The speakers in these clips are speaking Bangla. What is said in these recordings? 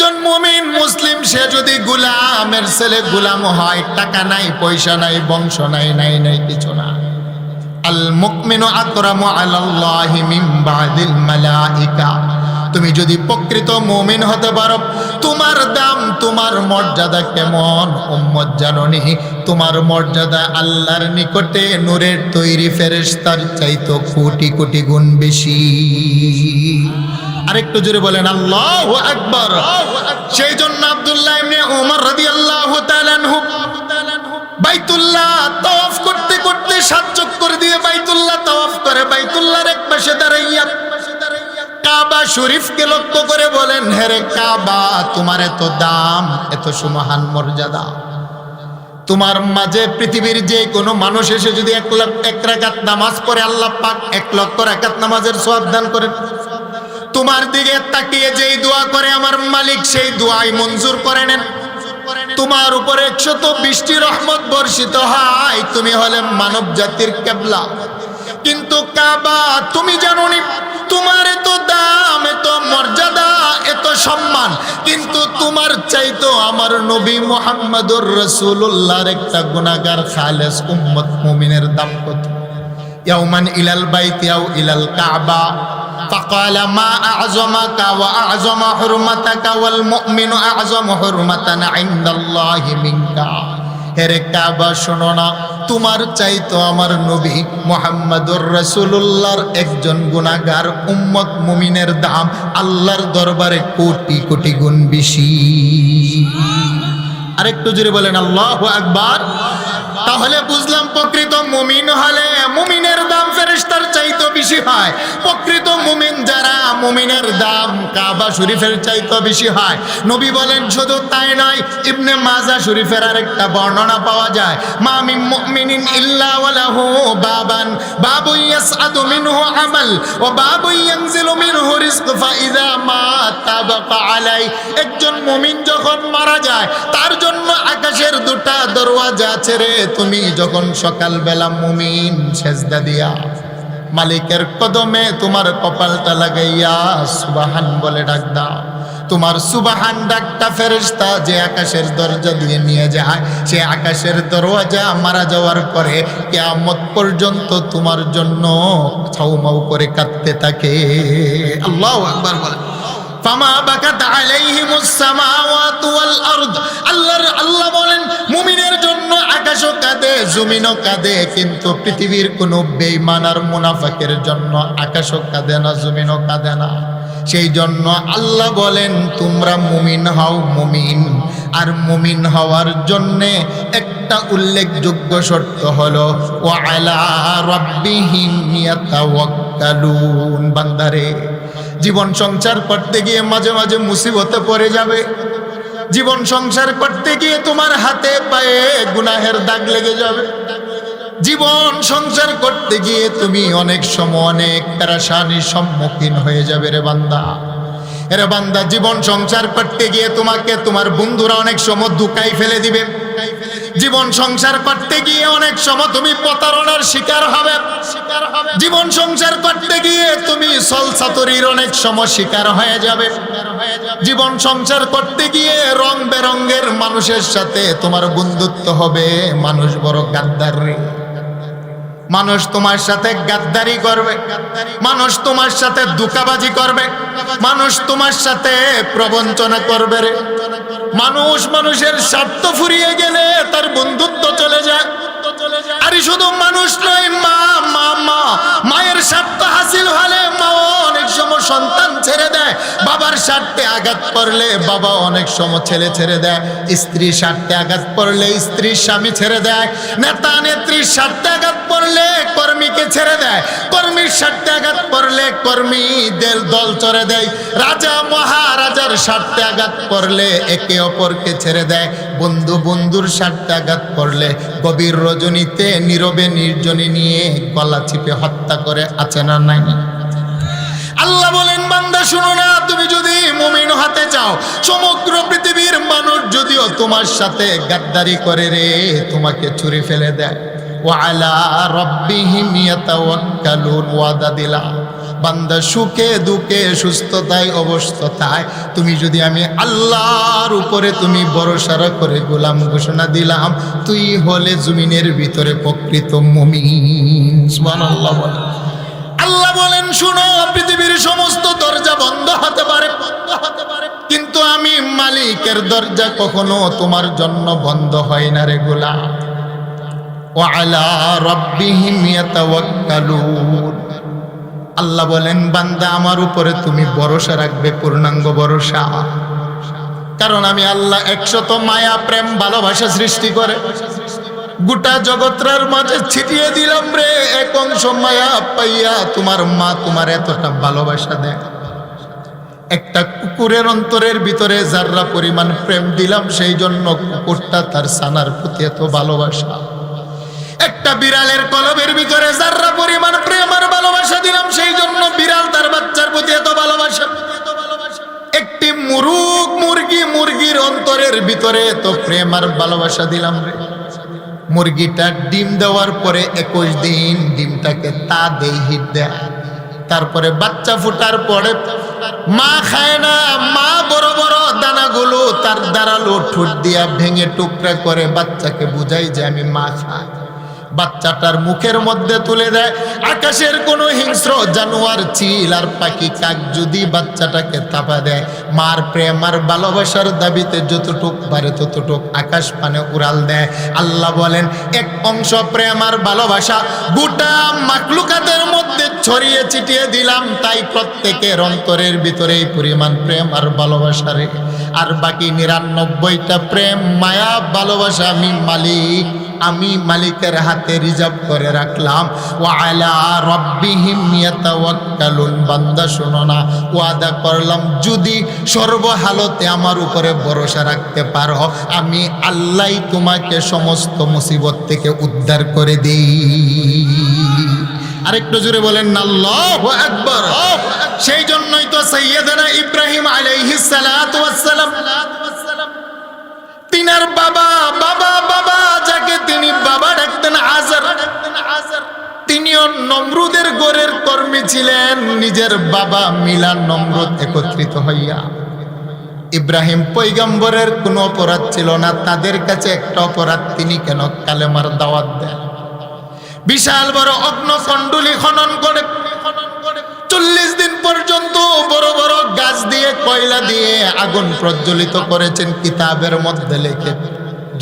একজন মুমিন মুসলিম সে যদি গোলামের ছেলে গোলাম হয়, টাকা নাই, পয়সা নাই, বংশ নাই, নাই কিছু না, আল মুমিনু আকরামু আলাল্লাহি মিন বাদিল মালাইকা। তুমি যদি প্রকৃত মুমিন হতে পারো, তোমার দাম, তোমার মর্যাদা কেমন উম্মত জাননি? তোমার মর্যাদা আল্লাহর নিকটে নূরের তৈরি ফেরেশতার চাইতো কোটি কোটি গুণ বেশি। আরেকটু জোরে বলেন আল্লাহু আকবার। সেই জন্য আব্দুল্লাহ ইবনে ওমর রাদিয়াল্লাহু তাআলা আনহু বাইতুল্লাহ তাওয়াফ করতে করতে 7 চক্কর দিয়ে বাইতুল্লাহ তাওয়াফ করে, বাইতুল্লাহর এক পাশে দাঁড়াইয়া কাবা শরীফকে লক্ষ্য করে বলেন, হে রে কাবা, তোমার এত দাম, এত সুমহান মর্যাদা, তোমার মাঝে পৃথিবীর যে কোনো মানুষ এসে যদি 1 রাকাত নামাজ পড়ে, আল্লাহ পাক 1 লক্ষ রাকাত নামাজের সওয়াব দান করেন। তোমার দিকে তাকিয়ে যেই দোয়া করে আমার মালিক সেই দোয়াই মঞ্জুর করে নেন। তোমার উপরে 120টি রহমত বর্ষিত হয়, তুমি হলে মানব জাতির কিবলা। কিন্তু কাবা, তুমি জানোনি তোমার এত দাম, এত মর্যাদা, এত সম্মান, কিন্তু তোমার চাইতো আমার নবী মুহাম্মদুর রাসূলুল্লাহর একটা গুনাহগার খালেস উম্মত মুমিনের দাম কত? ইয়াউমান ইলাল বাইতি আও ইলাল কাবা فقال ما أعظمك وأعظم حرمتك والمؤمن أعظم حرمة عند الله منك। হেরে কাবা, শোনো না, তোমার চাইতো আমার নবী মুহাম্মদুর রাসূলুল্লাহর একজন গুনাহগার উম্মত মুমিনের দাম আল্লাহর দরবারে কোটি কোটি গুণ বেশি। আরেকটু জোরে বলেন আল্লাহু আকবার। তাহলে বুঝলাম প্রকৃত মুমিন হলে মুমিনের দাম ফেরেশতার চাইতো বেশি হয়। প্রকৃত মুমিন যারা, মুমিনের দাম কাবা শরীফের চাইতো বেশি হয়। নবী বলেন শুধু তাই নয়, ইবনে মাজাহ শরীফের আরেকটা বর্ণনা পাওয়া যায়, মা মিন মুমিনিন ইল্লা ওয়ালাহু বাবান বাবু ইয়াসআদু মিনহু আমাল ওয়া বাবু ইয়ানজিলু মিনহু রিজক ফাইযা মাতা বাকা আলাই। একজন মুমিন যখন মারা যায় তার জন্য আকাশের 2টা দরওয়াজা আছে রে। তুমি যখন সকালবেলা মুমিন সেজদা দিয়া মালিকের কদমে তোমার কপালটা লাগাইয়া সুবহান বলে ডাক দাও, তোমার সুবহান ডাকটা ফেরেশতা যে আকাশের দরজা দিয়ে নিয়ে যায়, সে আকাশের দরওয়াজা মারা যাওয়ার পরে কিয়ামত পর্যন্ত তোমার জন্য ছাউমাউ করে কাঁদতে থাকে। আল্লাহু আকবার বলে ফামা বাকাত আলাইহিমুস সামাওয়াতু ওয়াল আরদ। আল্লাহ বলেন মুমিনের জন্য আকাশও কাঁদে, জমিনও কাঁদে, কিন্তু পৃথিবীর কোনো বেঈমান আর মুনাফিকের জন্য আকাশও কাঁদে না, জমিনও কাঁদে না। সেই জন্য আল্লাহ বলেন তোমরা মুমিন হও, মুমিন। আর মুমিন হওয়ার জন্যে একটা উল্লেখযোগ্য শর্ত হলো ওয়া আলা রাব্বিহিম ইয়াতাওয়াক্কালুন। বান্দারে, জীবন সংসার করতে গিয়ে মাঝে মাঝে মুসিবতে পড়ে যাবে। জীবন সংসার করতে গিয়ে তোমার হাতে পায়ে গুনাহের দাগ লেগে যাবে। জীবন সংসার করতে গিয়ে তুমি অনেক সময় অনেক পেরেশানির সম্মুখীন হয়ে যাবে রে বান্দা। এরে বান্দা, জীবন সংসার করতে গিয়ে তোমাকে তোমার বন্ধুরা অনেক সময় ধোঁকাই ফেলে দিবে। জীবন সংসার করতে গিয়ে অনেক সময় তুমি প্রতারণার শিকার হবে। জীবন সংসার করতে গিয়ে তুমি ছলচাতুরির অনেক সময় শিকার হয়ে যাবে। জীবন সংসার করতে গিয়ে রং বেরঙের মানুষের সাথে তোমার বন্ধুত্ব হবে। মানুষ বড় গাদ্দার রে। মানুষ তোমার সাথে গাদ্দারি করবে, মানুষ তোমার সাথে ধোঁকাবাজি করবে, মানুষ তোমার সাথে প্রবঞ্চনা করবে রে। মানুষ মানুষের স্বার্থ ফুরিয়ে গেলে তার বন্ধুত্ব চলে যায়। আরে শুধু মানুষ নয়, মায়ের স্বার্থ হাসিল হলে মাও অনেক সময় সন্তান ছেড়ে দেয়। বাবার স্বার্থে আঘাত পড়লে বাবা অনেক সময় ছেলে ছেড়ে দেয়। স্ত্রীর স্বার্থে আঘাত পড়লে স্ত্রীর স্বামী ছেড়ে দেয়। নেতা নেত্রীর স্বার্থে আঘাত পড়লে কর্মীকে ছেড়ে দেয়। কর্মীর স্বার্থে আঘাত পড়লে কর্মীদের দল ছেড়ে দেয়। রাজা মহারাজার স্বার্থে আঘাত পড়লে একে অপরকে ছেড়ে দেয়। বন্ধু বন্ধুর স্বার্থে আঘাত পড়লে গভীর রজনীতে নীরবে নির্জনী নিয়ে গলা চিপে হত্যা করে, আছে না নাই? আল্লাহ বলেন বান্দা শুনো না, তুমি যদি মুমিন হতে চাও, সমগ্র পৃথিবীর মানুষ যদিও তোমার সাথে গাদ্দারি করে রে, তোমাকে ছুরি ফেলে দেয়, ওয়া আলা রাব্বিহিম ইয়াতাওয়াক্কালুন, ওয়াদা দিলা বান্দা সুখে দুঃখে সুস্থতায় অবস্থায় তুমি যদি আমি আল্লাহর উপরে তুমি ভরসা করে গোলাম ঘোষণা দিলাম, তুই হলে জমিনের ভিতরে প্রকৃত মুমিন। সুবহানাল্লাহ। আল্লাহ বলেন, শুনো, পৃথিবীর সমস্ত দরজা বন্ধ হতে পারে, কিন্তু আমি মালিকের দরজা কখনো তোমার জন্য বন্ধ হয় না রে গোলাম। ওয়া আলা রাব্বিহিম ইয়াতাওয়াক্কালুন। আল্লাহ বলেন, বান্দা আমার উপরে তুমি ভরসা রাখবে, পূর্ণাঙ্গ ভরসা। কারণ আমি আল্লাহ 100 মায়া প্রেম ভালোবাসা সৃষ্টি করে গোটা জগৎটার মাঝে ছিটিয়ে দিলাম রে। এক অংশ মায়া পাইয়া তোমার মা তোমার এতটা ভালোবাসা দেয়। একটা কুকুরের অন্তরের ভিতরে যার্রা পরিমাণ প্রেম দিলাম, সেই জন্য কুকুরটা তার ছানার প্রতি এত ভালোবাসা। একটা বিড়ালের কলবের ভিতরে যার্রা পরিমাণ প্রেম আর ভালোবাসা দিলাম, সেই জন্য বিড়াল তার বাচ্চার প্রতি এত ভালোবাসা। একটি মুরগির অন্তরের ভিতরে এত প্রেম আর ভালোবাসা দিলাম রে। মুরগিটা ডিম দেওয়ার পরে 21 দিন ডিমটাকে তা দেই হিট দেয়, তারপরে বাচ্চা ফুটার পরে মা খায় না, মা বড় বড় দানাগুলো তার দাঁড়ালো ঠোঁট দিয়া ভেঙে টুকরা করে বাচ্চাকে বুঝাই যে আমি মা খাই। বাচ্চাটার মুখের মধ্যে তুলে দেয়। আকাশের কোনো হিংস্র জানোয়ার, চিল আর পাখি কাক যদি বাচ্চাটাকে তাপা দেয়, মার প্রেম আর ভালোবাসার দাবিতে যতটুক পারে ততটুক আকাশ পানে উড়াল দেয়। আল্লাহ বলেন, এক অংশ প্রেম আর ভালোবাসা গোটা মাখলুকাতের মধ্যে ছড়িয়ে ছিটিয়ে দিলাম, তাই প্রত্যেকের অন্তরের ভিতরে এই পরিমাণ প্রেম আর ভালোবাসা রে। আর বাকি 99টা প্রেম মায়া ভালোবাসা আমি মালিকের হাতে রিজার্ভ করে রাখলাম। ওয়া আলা রাব্বিহিম ইয়াতাওয়াক্কালুন। বান্দা শোনো না, ওয়াদা করলাম যদি সর্বহালতে আমার উপরে ভরসা রাখতে পারো, আমি আল্লাহই তোমাকে সমস্ত মুসিবত থেকে উদ্ধার করে দিই। আরেকটু জোরে বলেন না আল্লাহু আকবার। সেই জন্যই তো সাইয়্যিদানা ইব্রাহিম আলাইহিস সালাতু ওয়াস সালাম তিনার বাবা যাকে তিনি বাবা ডাকতেন আযর, তিনিও নমরুদের গোরের কর্মী ছিলেন। নিজের বাবা মিলা নমরুদ একত্রিত হইয়া, ইব্রাহিম পয়গম্বরের কোনো অপরাধ ছিল না, তাদের কাছে একটা অপরাধ, তিনি কেন কালেমার দাওয়াত দেন। বিশাল বড় অগ্নকুণ্ডলী খনন করে 40 দিন পর্যন্ত বড় বড় গাছ দিয়ে কয়লা দিয়ে আগুন প্রজ্বলিত করেছেন। কিতাবের মধ্যে লেখে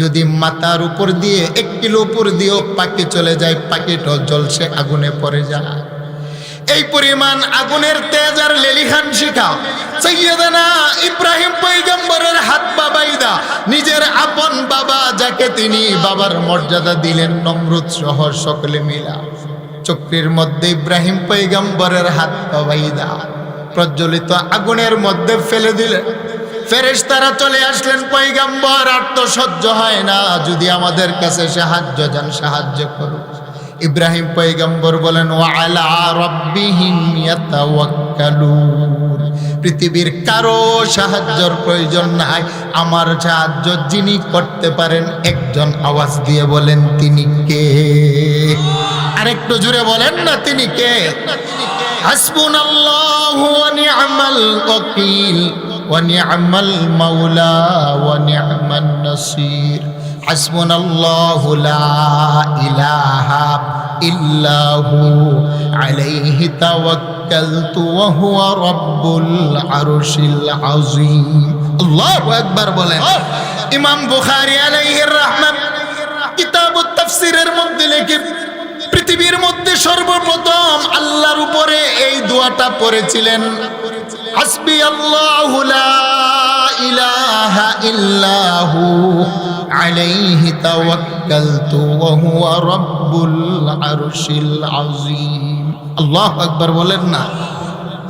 যদি মাথার উপর দিয়ে 1 কিলো উপর দিয়েও পাখি চলে যায়, পাখিটা জ্বলছে আগুনে পড়ে যায়। এই পরিমাণ আগুনের তেজ আর লেলিহান শিখা সাইয়্যিদানা ইব্রাহিম পয়গম্বরের হাত বাবাইদা, নিজের আপন বাবা যাকে তিনি বাবার মর্যাদা দিলেন, নমরুদ সহ সকলে মিলা চক্রের মধ্যে ইব্রাহিম পয়গম্বরের হাত বাবাইদা প্রজ্বলিত আগুনের মধ্যে ফেলে দিলেন। ফেরেশতারা চলে আসলেন, পয়গম্বর আর তো সহ্য হয় না, যদি আমাদের কাছে সাহায্য করো। ইব্রাহিম পয়গম্বর বলেন, ওয়া আলা রাব্বিহিম ইয়াতাওয়াক্কালুন। পৃথিবীর কারো সাহায্যের প্রয়োজন নাই, আমার সাহায্য যিনি করতে পারেন একজন আওয়াজ দিয়ে বলেন তিনি কে? আরেকটু জোরে বলেন না, তিনি কে? হাসবুনাল্লাহু ওয়া নি'মাল ওয়াকিল ওয়া নি'মাল মাওলা ওয়া নি'মান নাসির। হাসবুনাল্লাহু লা ইলাহা ইল্লাহু আলাইহি তাওয়াক্কালতু ওয়া হুয়া রাব্বুল আরশিল আযীম। আল্লাহু আকবার বলেন। ইমাম বুখারী আলাইহির রাহমাত কিতাবুত তাফসীরের মধ্যে লেখে, পৃথিবীর মধ্যে সর্বপ্রথম আল্লাহর উপরে এই দোয়াটা পড়েছিলেন, হাসবি আল্লাহু লা ইলাহা ইল্লাহু আলাইহি তাওয়াক্কালতু ওয়া হুয়া রাব্বুল আরশিল আযীম। আল্লাহু আকবার বলেন না।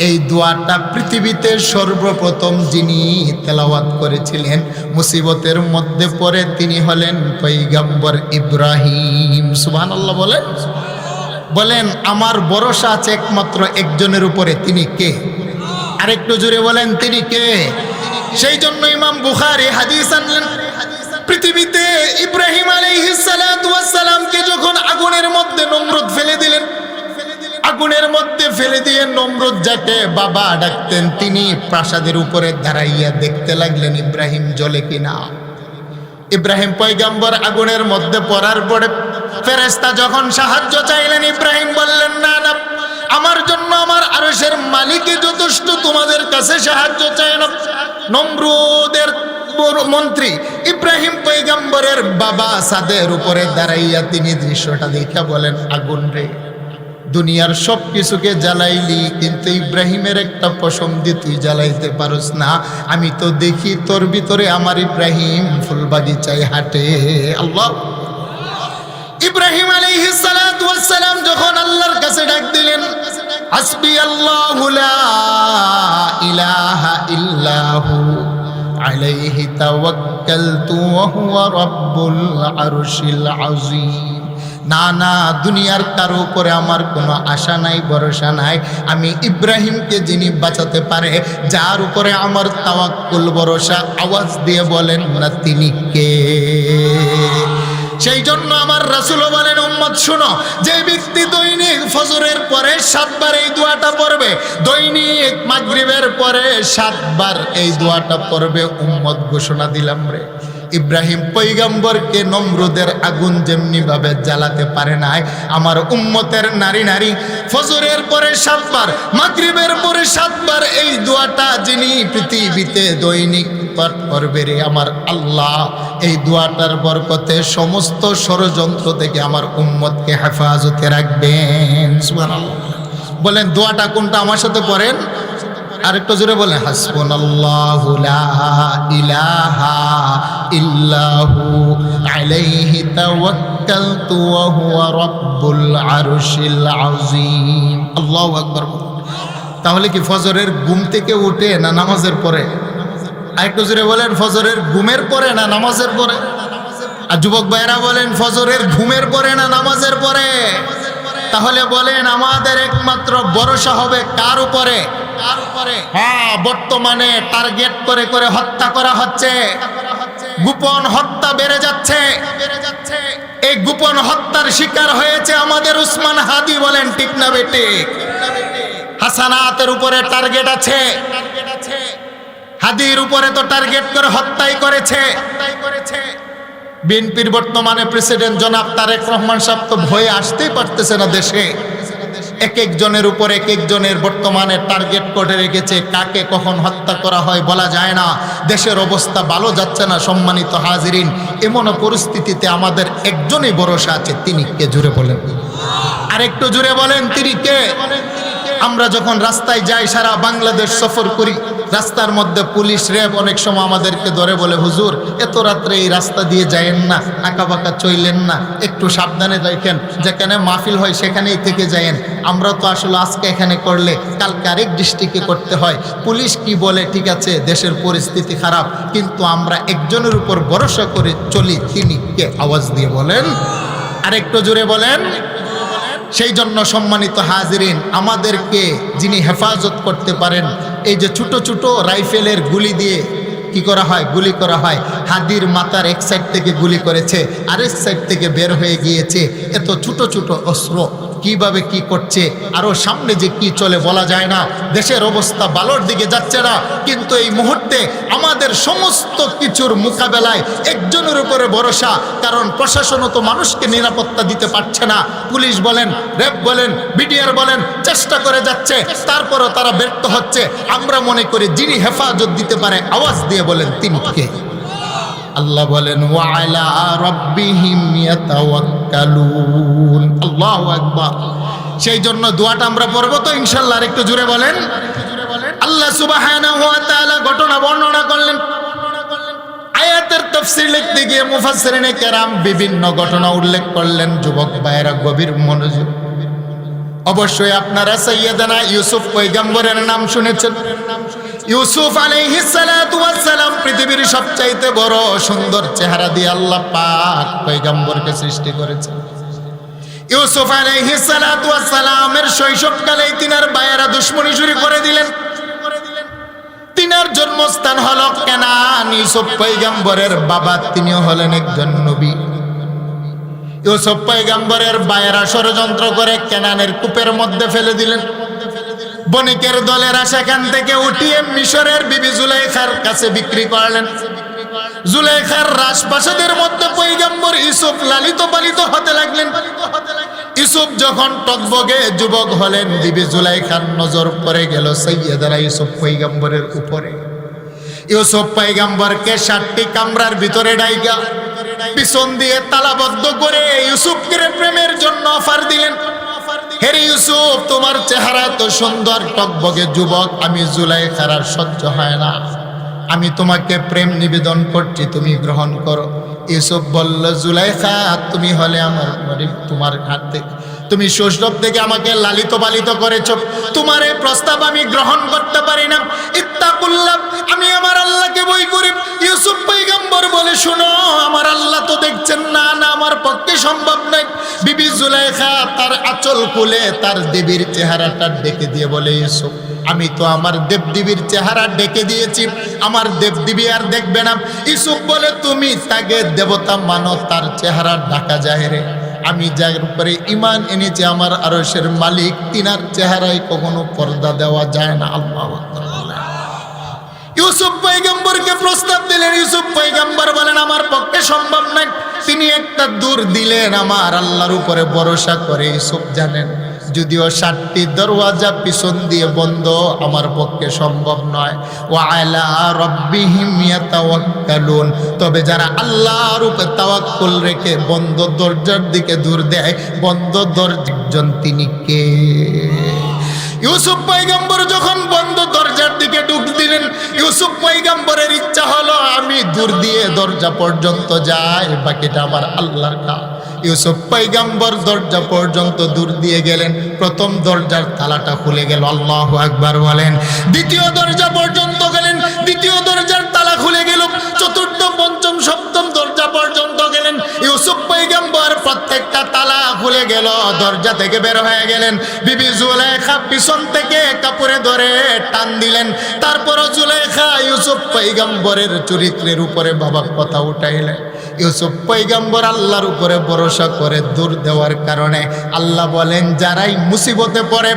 এই দোয়াটা পৃথিবীতে সর্বপ্রথম যিনি তেলাওয়াত করেছিলেন, মুসিবতের মধ্যে পড়ে, তিনি হলেন পয়গম্বর ইব্রাহিম। সুবহানাল্লাহ বলেন। বলেন আমার ভরসা আছে একমাত্র একজনের উপরে, তিনি কে? আরেকটু জোরে বলেন, তিনি কে? সেই জন্য ইমাম বুখারী হাদিস আনলেন, পৃথিবীতে ইব্রাহিম আলাইহিস সালাতু ওয়াস সালামকে যখন আগুনের মধ্যে নমরুদ ফেলে দিলেন, আগুনের মধ্যে ফেলে দিয়ে নমরুদ যাকে বাবা ডাকতেন তিনি প্রাসাদের উপরে দাঁড়াইয়া দেখতে লাগলেন ইব্রাহিম জ্বলে কিনা। ইব্রাহিম পয়গম্বর আগুনের মধ্যে পড়ার পরে ফেরেশতা যখন সাহায্য চাইলেন ইব্রাহিম বললেন না না, আমার জন্য আমার আরশের মালিকই যথেষ্ট, তোমাদের কাছে সাহায্য চাই না। নমরুদের মন্ত্রী ইব্রাহিম পয়গম্বরের বাবা ছাদের উপরে দাঁড়াইয়া তিনি দৃশ্যটা দেখা বলেন, আগুন রে, দুনিয়ার সব কিছুকে জ্বালাইলি কিন্তু ইব্রাহিমের একটা পছন্দি তুই জ্বালাইতে পারস না। আমি তো দেখি তোর ভিতরে আমার ইব্রাহিম ফুল বাগিচায় হাঁটে। আল্লাহ। ইব্রাহিম আলাইহিস সালাতু ওয়াস সালাম যখন আল্লাহর কাছে ডাক দিলেন, হাসবি আল্লাহু লা ইলাহা ইল্লাহু আলাইহি তাওয়াক্কালতু ওয়া হুয়া রাব্বুল আরশিল আযীম। না না, দুনিয়ার কারো উপরে আমার কোনো আশা নাই, ভরসা নাই। আমি ইব্রাহিমকে যিনি বাঁচাতে পারে, যার উপরে আমার তাওয়াক্কুল ভরসা, আওয়াজ দিয়ে বলেন না তিনি কে? সেই জন্য আমার রাসূল বলেন, উম্মত শুনো, যে ব্যক্তি দৈনিক ফজরের পরে 7 বার এই দোয়াটা পড়বে, দৈনিক মাগরিবের পরে 7 বার এই দোয়াটা পড়বে, উম্মত ঘোষণা দিলাম রে, ইব্রাহিম পয়গম্বরকে নমরুদের আগুন যেমনি ভাবে জ্বালাতে পারে নাই, আমার উম্মতের নারী নারী ফজরের পরে 7 বার, মাগরিবের পরে 7 বার এই দোয়াটা যিনি পৃথিবীতে দৈনিক পাঠ করবে রে, আমার আল্লাহ এই দোয়াটার বরকতে সমস্ত ষড়যন্ত্র থেকে আমার উম্মতকে হেফাজতে রাখবেন। সুবহানাল্লাহ। বলেন দোয়াটা কোনটা? আমার সাথে পড়েন, আরেকটু জোরে বলেন, হাসবুনাল্লাহু লা ইলাহা ইল্লাহু আলাইহি তাওয়াক্কালতু ওয়া হুয়া রাব্বুল আরশিল আযীম। আল্লাহু আকবার। তাহলে কি ফজরের ঘুম থেকে উঠে না নামাজের পরে? আরেকটু জোরে বলেন, ফজরের ঘুমের পরে না নামাজের পরে? আর যুবক ভাইরা বলেন, ফজরের ঘুমের পরে না নামাজের পরে? তাহলে বলেন আমাদের একমাত্র ভরসা হবে কার উপরে? হ্যাঁ, বর্তমানে টার্গেট করে করে হত্যা করা হচ্ছে, গোপন হত্যা বেড়ে যাচ্ছে। এই গোপন হত্যার শিকার হয়েছে আমাদের উসমান হাদি। বলেন ঠিক না বেঠিক? হাসানাতের উপরে টার্গেট আছে, হাদির উপরে তো টার্গেট করে হত্যাই করেছে। বিএনপির বর্তমানে প্রেসিডেন্ট জনাব তারেক রহমান সাহেব তো ভয়ে আসতেই পারতেছে না দেশে। এক একজনের উপর এক একজনের বর্তমানে টার্গেট করে রেখেছে, কাকে কখন হত্যা করা হয় বলা যায় না। দেশের অবস্থা ভালো যাচ্ছে না সম্মানিত হাজিরিন। এমন পরিস্থিতিতে আমাদের একজনই ভরসা আছে, তিনি কে? জুড়ে বলেন, আর একটু জুড়ে বলেন, তিনি কে? আমরা যখন রাস্তায় যাই, সারা বাংলাদেশ সফর করি, রাস্তার মধ্যে পুলিশ র্যাব অনেক সময় আমাদেরকে ধরে বলে, হুজুর এত রাত্রে এই রাস্তা দিয়ে যায়েন না, আঁকা বাঁকা চইলেন না, একটু সাবধানে দেখেন, যেখানে মাহফিল হয় সেখানেই থেকে যায়েন। আমরা তো আসলে আজকে এখানে করলে কালকে আরেক ডিস্ট্রিক্টে করতে হয়। পুলিশ কি বলে ঠিক আছে, দেশের পরিস্থিতি খারাপ, কিন্তু আমরা একজনের উপর ভরসা করে চলি, তিনি কে? আওয়াজ দিয়ে বলেন, আর একটু জোরে বলেন। সেই জন্য সম্মানিত হাজিরিন, আমাদেরকে যিনি হেফাজত করতে পারেন, এই যে ছোট ছোট রাইফেলের গুলি দিয়ে কি করা হয়? গুলি করা হয়। হাদির মাথার এক সাইড থেকে গুলি করেছে, আরেক সাইড থেকে বের হয়ে গিয়েছে। এত ছোট ছোট অস্ত্র কিভাবে কি করছে, আরো সামনে যে কি চলে বলা যায় না। দেশের অবস্থা ভালোর দিকে যাচ্ছে না, কিন্তু এই মুহূর্তে আমাদের সমস্ত কিছুর মোকাবেলায় একজনের উপরে ভরসা। কারণ প্রশাসনও তো মানুষকে নিরাপত্তা দিতে পারছে না। পুলিশ বলেন, র্যাব বলেন, বিডিআর বলেন, চেষ্টা করে যাচ্ছে, তারপরও তারা ব্যর্থ হচ্ছে। আমরা মনে করি যিনি হেফাজত দিতে পারে, আওয়াজ দিয়ে বলেন তিনি কে? আল্লাহ বলেন, ওয়া আলা রাব্বিহিম ইয়াতাওয়াক্কালুন। আল্লাহু আকবার। সেই জন্য দোয়াটা আমরা পড়ব তো ইনশাআল্লাহ। আর একটু জোরে বলেন। আল্লাহ সুবহানাহু ওয়া তাআলা ঘটনা বর্ণনা করলেন। আয়াতের তাফসীর লিখতে গিয়ে মুফাসসিরিনে কেরাম বিভিন্ন ঘটনা উল্লেখ করলেন। যুবক ভাইয়েরা গভীর মনোযোগ। অবশ্যই আপনারা সাইয়েদানা ইউসুফ পয়গম্বরের নাম শুনেছেন। ইউসুফ আলাইহিস সালাতু ওয়াস সালাম পৃথিবীর সবচাইতে বড় সুন্দর চেহারা দিয়ে আল্লাহ পাক পয়গম্বরকে সৃষ্টি করেছেন। ইউসুফ আলাইহিস সালাতু ওয়াস সালামের শৈশবকালেই তিনার ভাইয়েরা দুশমনি শুরু করে দিলেন। তিনার জন্মস্থান হলো কানান। ইউসুফ পয়গম্বরের বাবা, তিনিও হলেন একজন নবী। ইউসুফ পয়গম্বরের বায়েরা ষড়যন্ত্র করে কেনানের কূপের মধ্যে ফেলে দিলেন। বণিকের দলেরা সেখান থেকে উঠিয়ে মিশরের বিবি জুলাইখার কাছে বিক্রি করলেন। জুলাইখার রাজপ্রাসাদের মধ্যে পয়গম্বর ইউসুফ লালিত পালিত হতে লাগলেন। ইউসুফ যখন টকবগে যুবক হলেন, বিবি জুলাইখার নজর পড়ে গেল সাইয়েদানা ইউসুফ পয়গম্বরের উপরে। ইউসুফ পয়গম্বরকে 7টি কামরার ভিতরে ডাইগা পিছন দিয়ে তালাবদ্ধ করে ইউসুফকে প্রেমের জন্য অফার দিলেন। হে ইউসুফ, তোমার চেহারা তো সুন্দর, টকবগে যুবক, আমি জুলাইখার আর সহ্য হয় না, আমি তোমাকে প্রেম নিবেদন করছি, তুমি গ্রহণ করো। ইউসুফ বলল, জুলাইখা, তুমি হলে আমার তোমার হাতে, তুমি শৈশব থেকে আমাকে লালিত পালিত করেছো, তোমার এই প্রস্তাব আমি গ্রহণ করতে পারি না। ইত্তাকুল্লাহ, আমি আমার আল্লাহকে ভয় করি। ইউসুফ পয়গম্বর বলে, শুনো, আমার আল্লাহ তো দেখছেন না, না আমার পক্ষে সম্ভব নয়। বিবি জুলাইখা তার আঁচল খুলে তার দেবীর চেহারাটা ডেকে দিয়ে বলে, ইউসুফ, আমি তো আমার দেবদেবীর চেহারা ডেকে দিয়েছি, আমার দেবদেবী আর দেখবে না। ইউসুফ বলে, তুমি তাকে দেবতা মানো, তার চেহারা ঢাকা যায় রে, আমি যার উপরে ঈমান এনেছি আমার আরশের মালিক, তিনার চেহারায় কখনো পর্দা দেওয়া যায় না। আল্লাহু আকবার। ইউসুফ পয়গম্বরকে প্রস্তাব দিলেন। ইউসুফ পয়গম্বর বলেন, আমার পক্ষে সম্ভব নয়। তিনি একটা দূর দিলেন, আমার আল্লাহর উপরে ভরসা করে। ইউসুফ জানেন, যদিও 7টি দরওয়াজা পিছন দিয়ে বন্ধ, আমার পক্ষে সম্ভব নয়। ওয়া আলা রাব্বিহিম ইয়াতাওয়াক্কালুন, তবে যারা আল্লাহর উপরে তাওয়াক্কুল রেখে বন্ধ দরজার দিকে দূর দেয়, বন্ধ দরজার তিনি কে? ইউসুফ পয়গম্বর যখন বন্ধ দরজার দিকে ঢুক দিলেন, ইউসুফ পয়গম্বরের ইচ্ছা হলো আমি দূর দিয়ে দরজা পর্যন্ত যাই, বাকিটা আমার আল্লাহর কাজ। ইউসুফ পয়গম্বর দরজা পর্যন্ত দূর দিয়ে গেলেন। প্রথম দরজার তালাটা খুলে গেল, আল্লাহু আকবার বলেন। দ্বিতীয় দরজা পর্যন্ত গেলেন, দ্বিতীয় দরজার তালা খুলে গেল। চতুর্থ, পঞ্চম, সপ্তম দরজা পর্যন্ত গেলেন। ইউসুফ পয়গম্বর প্রত্যেকটা তালা খুলে গেল, দরজা থেকে বের হয়ে গেলেন। বিবি জুলাইখা পিছন থেকে কাপড়ে ধরে টান দিলেন। তারপর জুলাইখা ইউসুফ পয়গম্বরের চরিত্রের উপরে বাবা কথা উঠাইলেন। ইউসুফ পয়গম্বর আল্লাহর উপরে ভরসা করে দূর দেওয়ার কারণে আল্লাহ বলেন, যারাই মুসিবতে পড়ে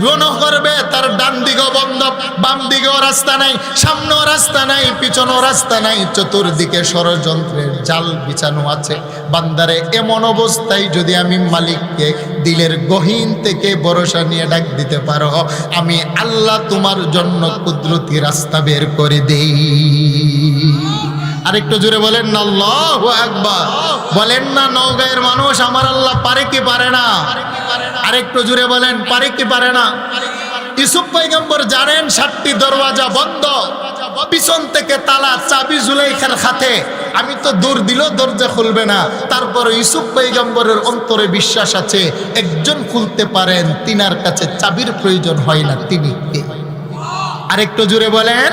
গুনাহ করবে, তার ডান দিকেও বন্ধ, বাম দিকেও রাস্তা নাই, সামনেও রাস্তা নাই, পিছনেও রাস্তা নাই, চতুর্দিকে ষড়যন্ত্রের জাল বিছানো আছে। বান্দারে, এমন অবস্থায় যদি আমি মালিককে দিলের গহীন থেকে ভরসা নিয়ে ডাক দিতে পারো, আমি আল্লাহ তোমার জন্য কুদরতি রাস্তা বের করে দেই। আরেকটু জোরে বলেন না আল্লাহু আকবার। বলেন না, নওগাঁয়ের মানুষ, আমার আল্লাহ পারে কি পারে না? আরেকটু জোরে বলেন, পারে কি পারে না? ইউসুফ পয়গম্বর জানেন 7টি দরওয়াজা বন্ধ, পিছন থেকে তালা, চাবি জুলাইখার হাতে, আমি তো দূর দিল দরজা খুলবে না। তারপর ইউসুফ পয়গম্বরের অন্তরে বিশ্বাস আছে, একজন খুলতে পারেন, তিনার কাছে চাবির প্রয়োজন হয় না, তিনি কে? আরেকটু জোরে বলেন।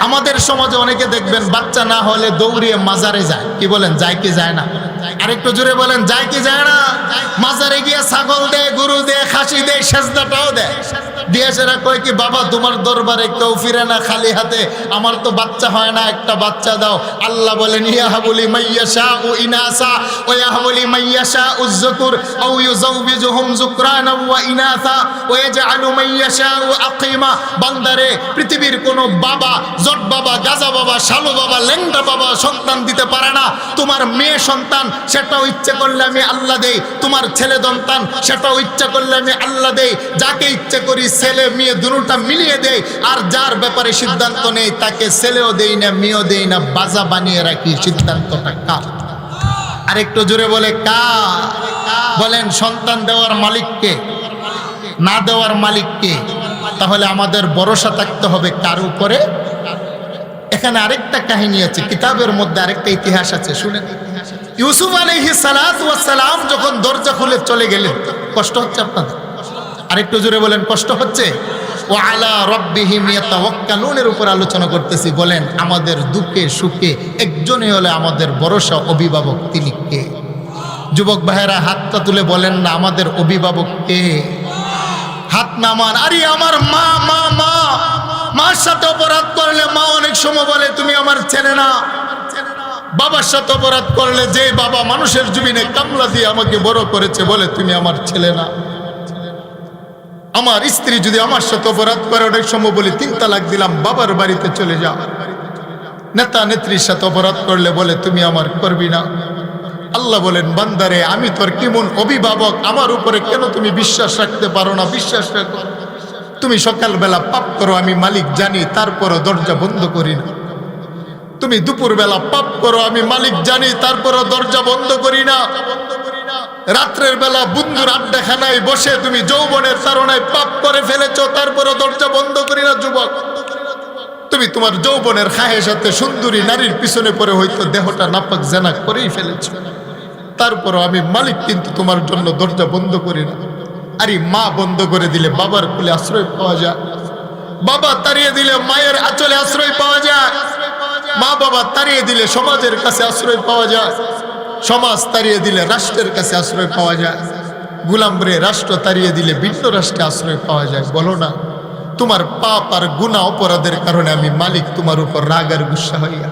আমাদের সমাজে অনেকে দেখবেন বাচ্চা না হলে দৌড়িয়ে মাজারে যায়, কি বলেন, যায় কি যায় না? আরেকটু জোরে বলেন, যায় কি যায় না? মাজারে গিয়ে ছাগল দেয়, গরু দেয়, খাসি দেয়, সেজদাটাও দেয়। দিয়েছেরা কয় কি, বাবা তোমার দরবারে কেউ ফিরে না খালি হাতে, আমার তো বাচ্চা হয় না, একটা বাচ্চা দাও। আল্লাহ বলেন, ইয়াহাবুলি মাইয়াশাউ ইনাসা ওয়া ইয়াহাবুলি মাইয়াশাউ যুকুর আও ইউযাউবিজুহুম যুকরানা ওয়া ইনাসা ওয়া ইয়াজআলু মাইয়াশাউ আকিমা। বান্দারে, পৃথিবীর কোনো বাবা, জট বাবা, গাজা বাবা, শালু বাবা, লেংটা বাবা সন্তান দিতে পারে না। তোমার মেয়ে সন্তান, সেটাও ইচ্ছে করলে আমি আল্লাহ দেই। তোমার ছেলে সন্তান, সেটাও ইচ্ছা করলে আমি আল্লাহ দেই। যাকে ইচ্ছে করি ছেলে মেয়ে দুটোটা মিলিয়ে দেয়। আর যার ব্যাপারে সিদ্ধান্ত নেই, তাকে ছেলেও দেই না, মেয়েও দেই না, বাজা বানিয়ে রাখি। সিদ্ধান্তটা কার? আরেকটু জোরে বলে, কার? বলেন, সন্তান দেওয়ার মালিককে, না দেওয়ার মালিককে। তাহলে আমাদের ভরসা থাকতে হবে কার উপরে? এখানে আরেকটা কাহিনী আছে, কিতাবের মধ্যে আরেকটা ইতিহাস আছে, শুনেন। ইউসুফ আলাইহিস সালাতু ওয়াস সালাম যখন দরজা খুলে চলে গেলেন, কষ্ট হচ্ছে আপনাদের? আরেকটু জোরে বলেন, কষ্ট হচ্ছে? ওয়া আলা রাব্বিহিম ইয়াতাওয়াক্কালুনের উপর আলোচনা করতেছি। বলেন, আমাদের দুঃখে সুখে একজনই হলে আমাদের ভরসা, অভিভাবক, তিনি কে? যুবক ভাইয়েরা হাতটা তুলে বলেন না, আমাদের অভিভাবক কে? হাত নামান। আরে আমার মা, মা, মা, মার সাথে অপরাধ করলে মা অনেক সময় বলে, তুমি আমার ছেলে না, বাবার সাথে অপরাধ করলে, যে বাবা মানুষের জমিনে কামলা দিয়ে আমাকে বড় করেছে, বলে তুমি আমার ছেলে না। আমার স্ত্রী যদি আমার সাথে অপরাধ করে, অনেক সময় বলি 3 তালাক দিলাম, বাবার বাড়িতে চলে যাও। নেতা নেত্রীর সাথে অপরাধ করলে বলে তুমি আমার করবি না। আল্লাহ বলেন, বান্দারে আমি তোর কেমন অভিভাবক, আমার উপরে কেন তুমি বিশ্বাস রাখতে পারো না? বিশ্বাস রাখো। তুমি সকালবেলা পাপ করো, আমি মালিক জানি, তারপরও দরজা বন্ধ করি না। তুমি দুপুরবেলা পাপ করো, আমি মালিক জানি, তারপরও দরজা বন্ধ করি না। রাত্রের বেলা বন্ধুর আড্ডাখানায় বসে তুমি যৌবনের তাড়নায় পাপ করে ফেলেছো, তারপরও দরজা বন্ধ করি না। যুবক, তুমি তোমার যৌবনের খাহেসাতে সুন্দরী নারীর পিছনে পড়ে হয়তো দেহটা নাপাক জেনা করেই ফেলেছো, তারপরও আমি মালিক কিন্তু তোমার জন্য দরজা বন্ধ করি না। আরে মা বন্ধ করে দিলে বাবার কোলে আশ্রয় পাওয়া যায়, বাবা তাড়িয়ে দিলে মায়ের আঁচলে আশ্রয় পাওয়া যায়, মা বাবা তাড়িয়ে দিলে সমাজের কাছে আশ্রয় পাওয়া যায়, সমাজ তাড়িয়ে দিলে রাষ্ট্রের কাছে আশ্রয় পাওয়া যায়। গোলাম রে, রাষ্ট্র তাড়িয়ে দিলে ভিন্ন রাষ্ট্রে আশ্রয় পাওয়া যায়। বলো না, তোমার পাপ আর গুনাহ অপরাধের কারণে আমি মালিক তোমার উপর রাগ আর গুসা হইয়া,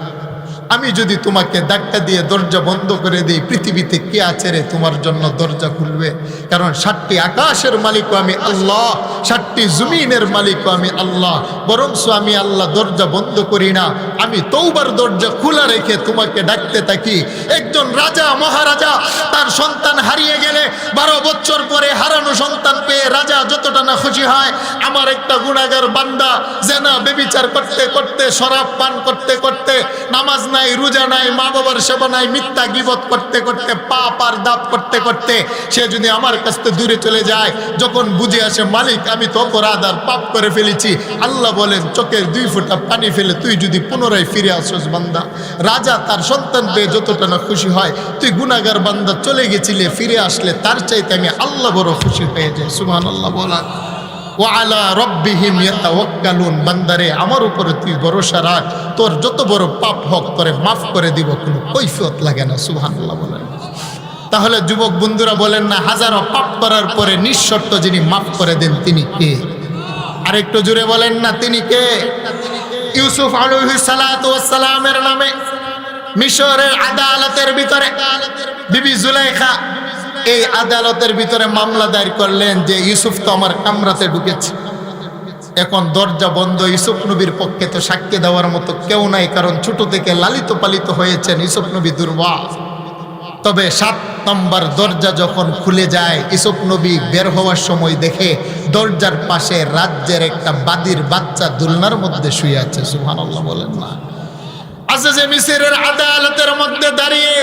আমি যদি তোমাকে ধাক্কা দিয়ে দরজা বন্ধ করে দিই, পৃথিবীতে কে আছে রে তোমার জন্য দরজা খুলবে? কারণ 7টি আকাশের মালিকও আমি আল্লাহ, 7টি জমিনের মালিকও আমি আল্লাহ। বরঞ্চ আমি আল্লাহ দরজা বন্ধ করি না, আমি তওবার দরজা খোলা রেখে তোমাকে ডাকতে থাকি। একজন রাজা মহারাজা তার সন্তান হারিয়ে গেলে 12 বছর পরে হারানো সন্তান পেয়ে রাজা যতটা না খুশি হয়, আমার একটা গুনাহগার বান্দা জেনা ব্যভিচার করতে করতে, শরাব পান করতে করতে, নামাজ নাই, রোজা নাই, মা বাবার সেবা নাই, মিথ্যা গীবত করতে করতে, পাপ আর দাপ করতে করতে সে যদি আমার কাছ থেকে দূরে চলে যায়, যখন বুঝে আসে মালিক আমি তো অপরাধ আর পাপ করে ফেলেছি, আল্লাহ বলেন চোখের 2 ফোঁটা পানি ফেলে তুই যদি পুনরায় ফিরে আসস বান্দা, রাজা তার সন্তান পেয়ে যতটা না খুশি হয়, তুই গুনাহগার বান্দা চলে গেছিলে, ফিরে আসলে তার চাইতে আমি আল্লাহ বড় খুশি হয়ে যাই। সুবহানাল্লাহ বলা। ওয়ালা রব্বিহিম ইয়াতাওয়াক্কালুন, বান্দারে আমার উপরে তুই ভরসা রাখ, তোর যত বড় পাপ হোক করে মাফ করে দিব, কোনো কৈফিয়ত লাগে না। সুবহানাল্লাহ বলেন। তাহলে যুবক বন্ধুরা বলেন না, হাজারো পাপ করার পরে নিঃশর্ত যিনি মাফ করে দেন তিনি কে? আরেকটু জুড়ে বলেন না, তিনি কে? ইউসুফ আলাইহিস সালাতু ওয়াস সালামের নামে মিশরের আদালতের ভিতরে বিবি জুলাইখা এই আদালতের ভিতরে মামলা দায়ের করলেন যে ইউসুফ তো আমার কামরাতে ঢুকেছে, এখন দরজা বন্ধ, ইউসুফ নবীর পক্ষে তো সাক্ষী দেওয়ার মতো কেউ নাই, কারণ ছোট থেকে লালিত পালিত হয়েছেন, ইউসুফ নবী দুর্বল। তবে 7 নম্বর দরজা যখন খুলে যায়, ইউসুফ নবী বের হওয়ার সময় দেখে দরজার পাশে রাজ্যের একটা বাদীর বাচ্চা দুলনার মধ্যে শুয়ে আছে। সুবহানাল্লাহ বলেন না। আজিজে মিসরের আদালতের মধ্যে দাঁড়িয়ে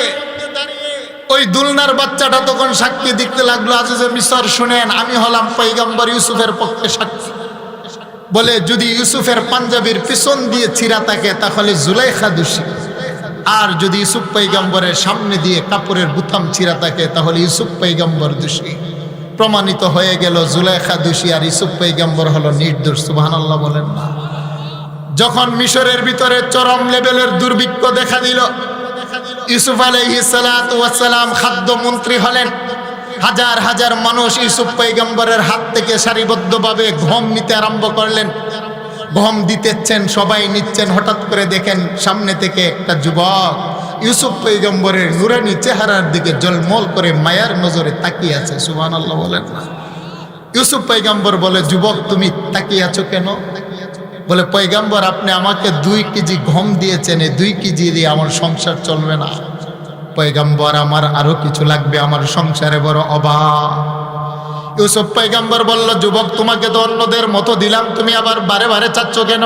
ওই দুলনার বাচ্চাটা তখন সাক্ষী দিতে লাগলো, আজিজে মিসর শুনেন, আমি হলাম পয়গম্বর ইউসুফের পক্ষে সাক্ষী। বলে যদি ইউসুফের পাঞ্জাবির পিছন দিয়ে ছিঁড়া থাকে তাহলে জুলাইখা দোষী, আর যদি ইউসুফ পয়গম্বরের সামনে দিয়ে কাপড়ের বুতাম ছিঁড়া থাকে তাহলে ইউসুফ পয়গম্বর দোষী। প্রমাণিত হয়ে গেল জুলাইখা দোষী আর ইউসুফ পয়গম্বর হলো নির্দোষ। সুবহানাল্লাহ বলেন না। যখন মিশরের ভিতরে চরম লেভেলের দুর্ভিক্ষ দেখা দিল, ইউসুফ আলাইহিস সালাতু ওয়াস সালাম খাদ্য মন্ত্রী হলেন। হাজার হাজার মানুষ ইউসুফ পয়গম্বরের হাত থেকে সারিবদ্ধভাবে গম নিতে আরম্ভ করলেন। গম দিতেছেন, সবাই নিচ্ছেন। হঠাৎ করে দেখেন সামনে থেকে একটা যুবক ইউসুফ পয়গম্বরের নুরানি চেহারার দিকে জলমল করে মায়ার নজরে তাকিয়ে আছে। সুবহানাল্লাহ বলেন না। ইউসুফ পয়গম্বর বলে, যুবক তুমি তাকিয়ে আছো কেন? বলে, পয়গম্বর আপনি আমাকে 2 কেজি গম দিয়েছেন, এই 2 কেজি দিয়ে আমার সংসার চলবে না। পয়গম্বর আমার আরো কিছু লাগবে, আমার সংসারে বড় অভাব। ইউসুফ পয়গম্বর বলল, যুবক তোমাকে তো অন্যদের মতো দিলাম, তুমি আবার বারে বারে চাচ্ছ কেন?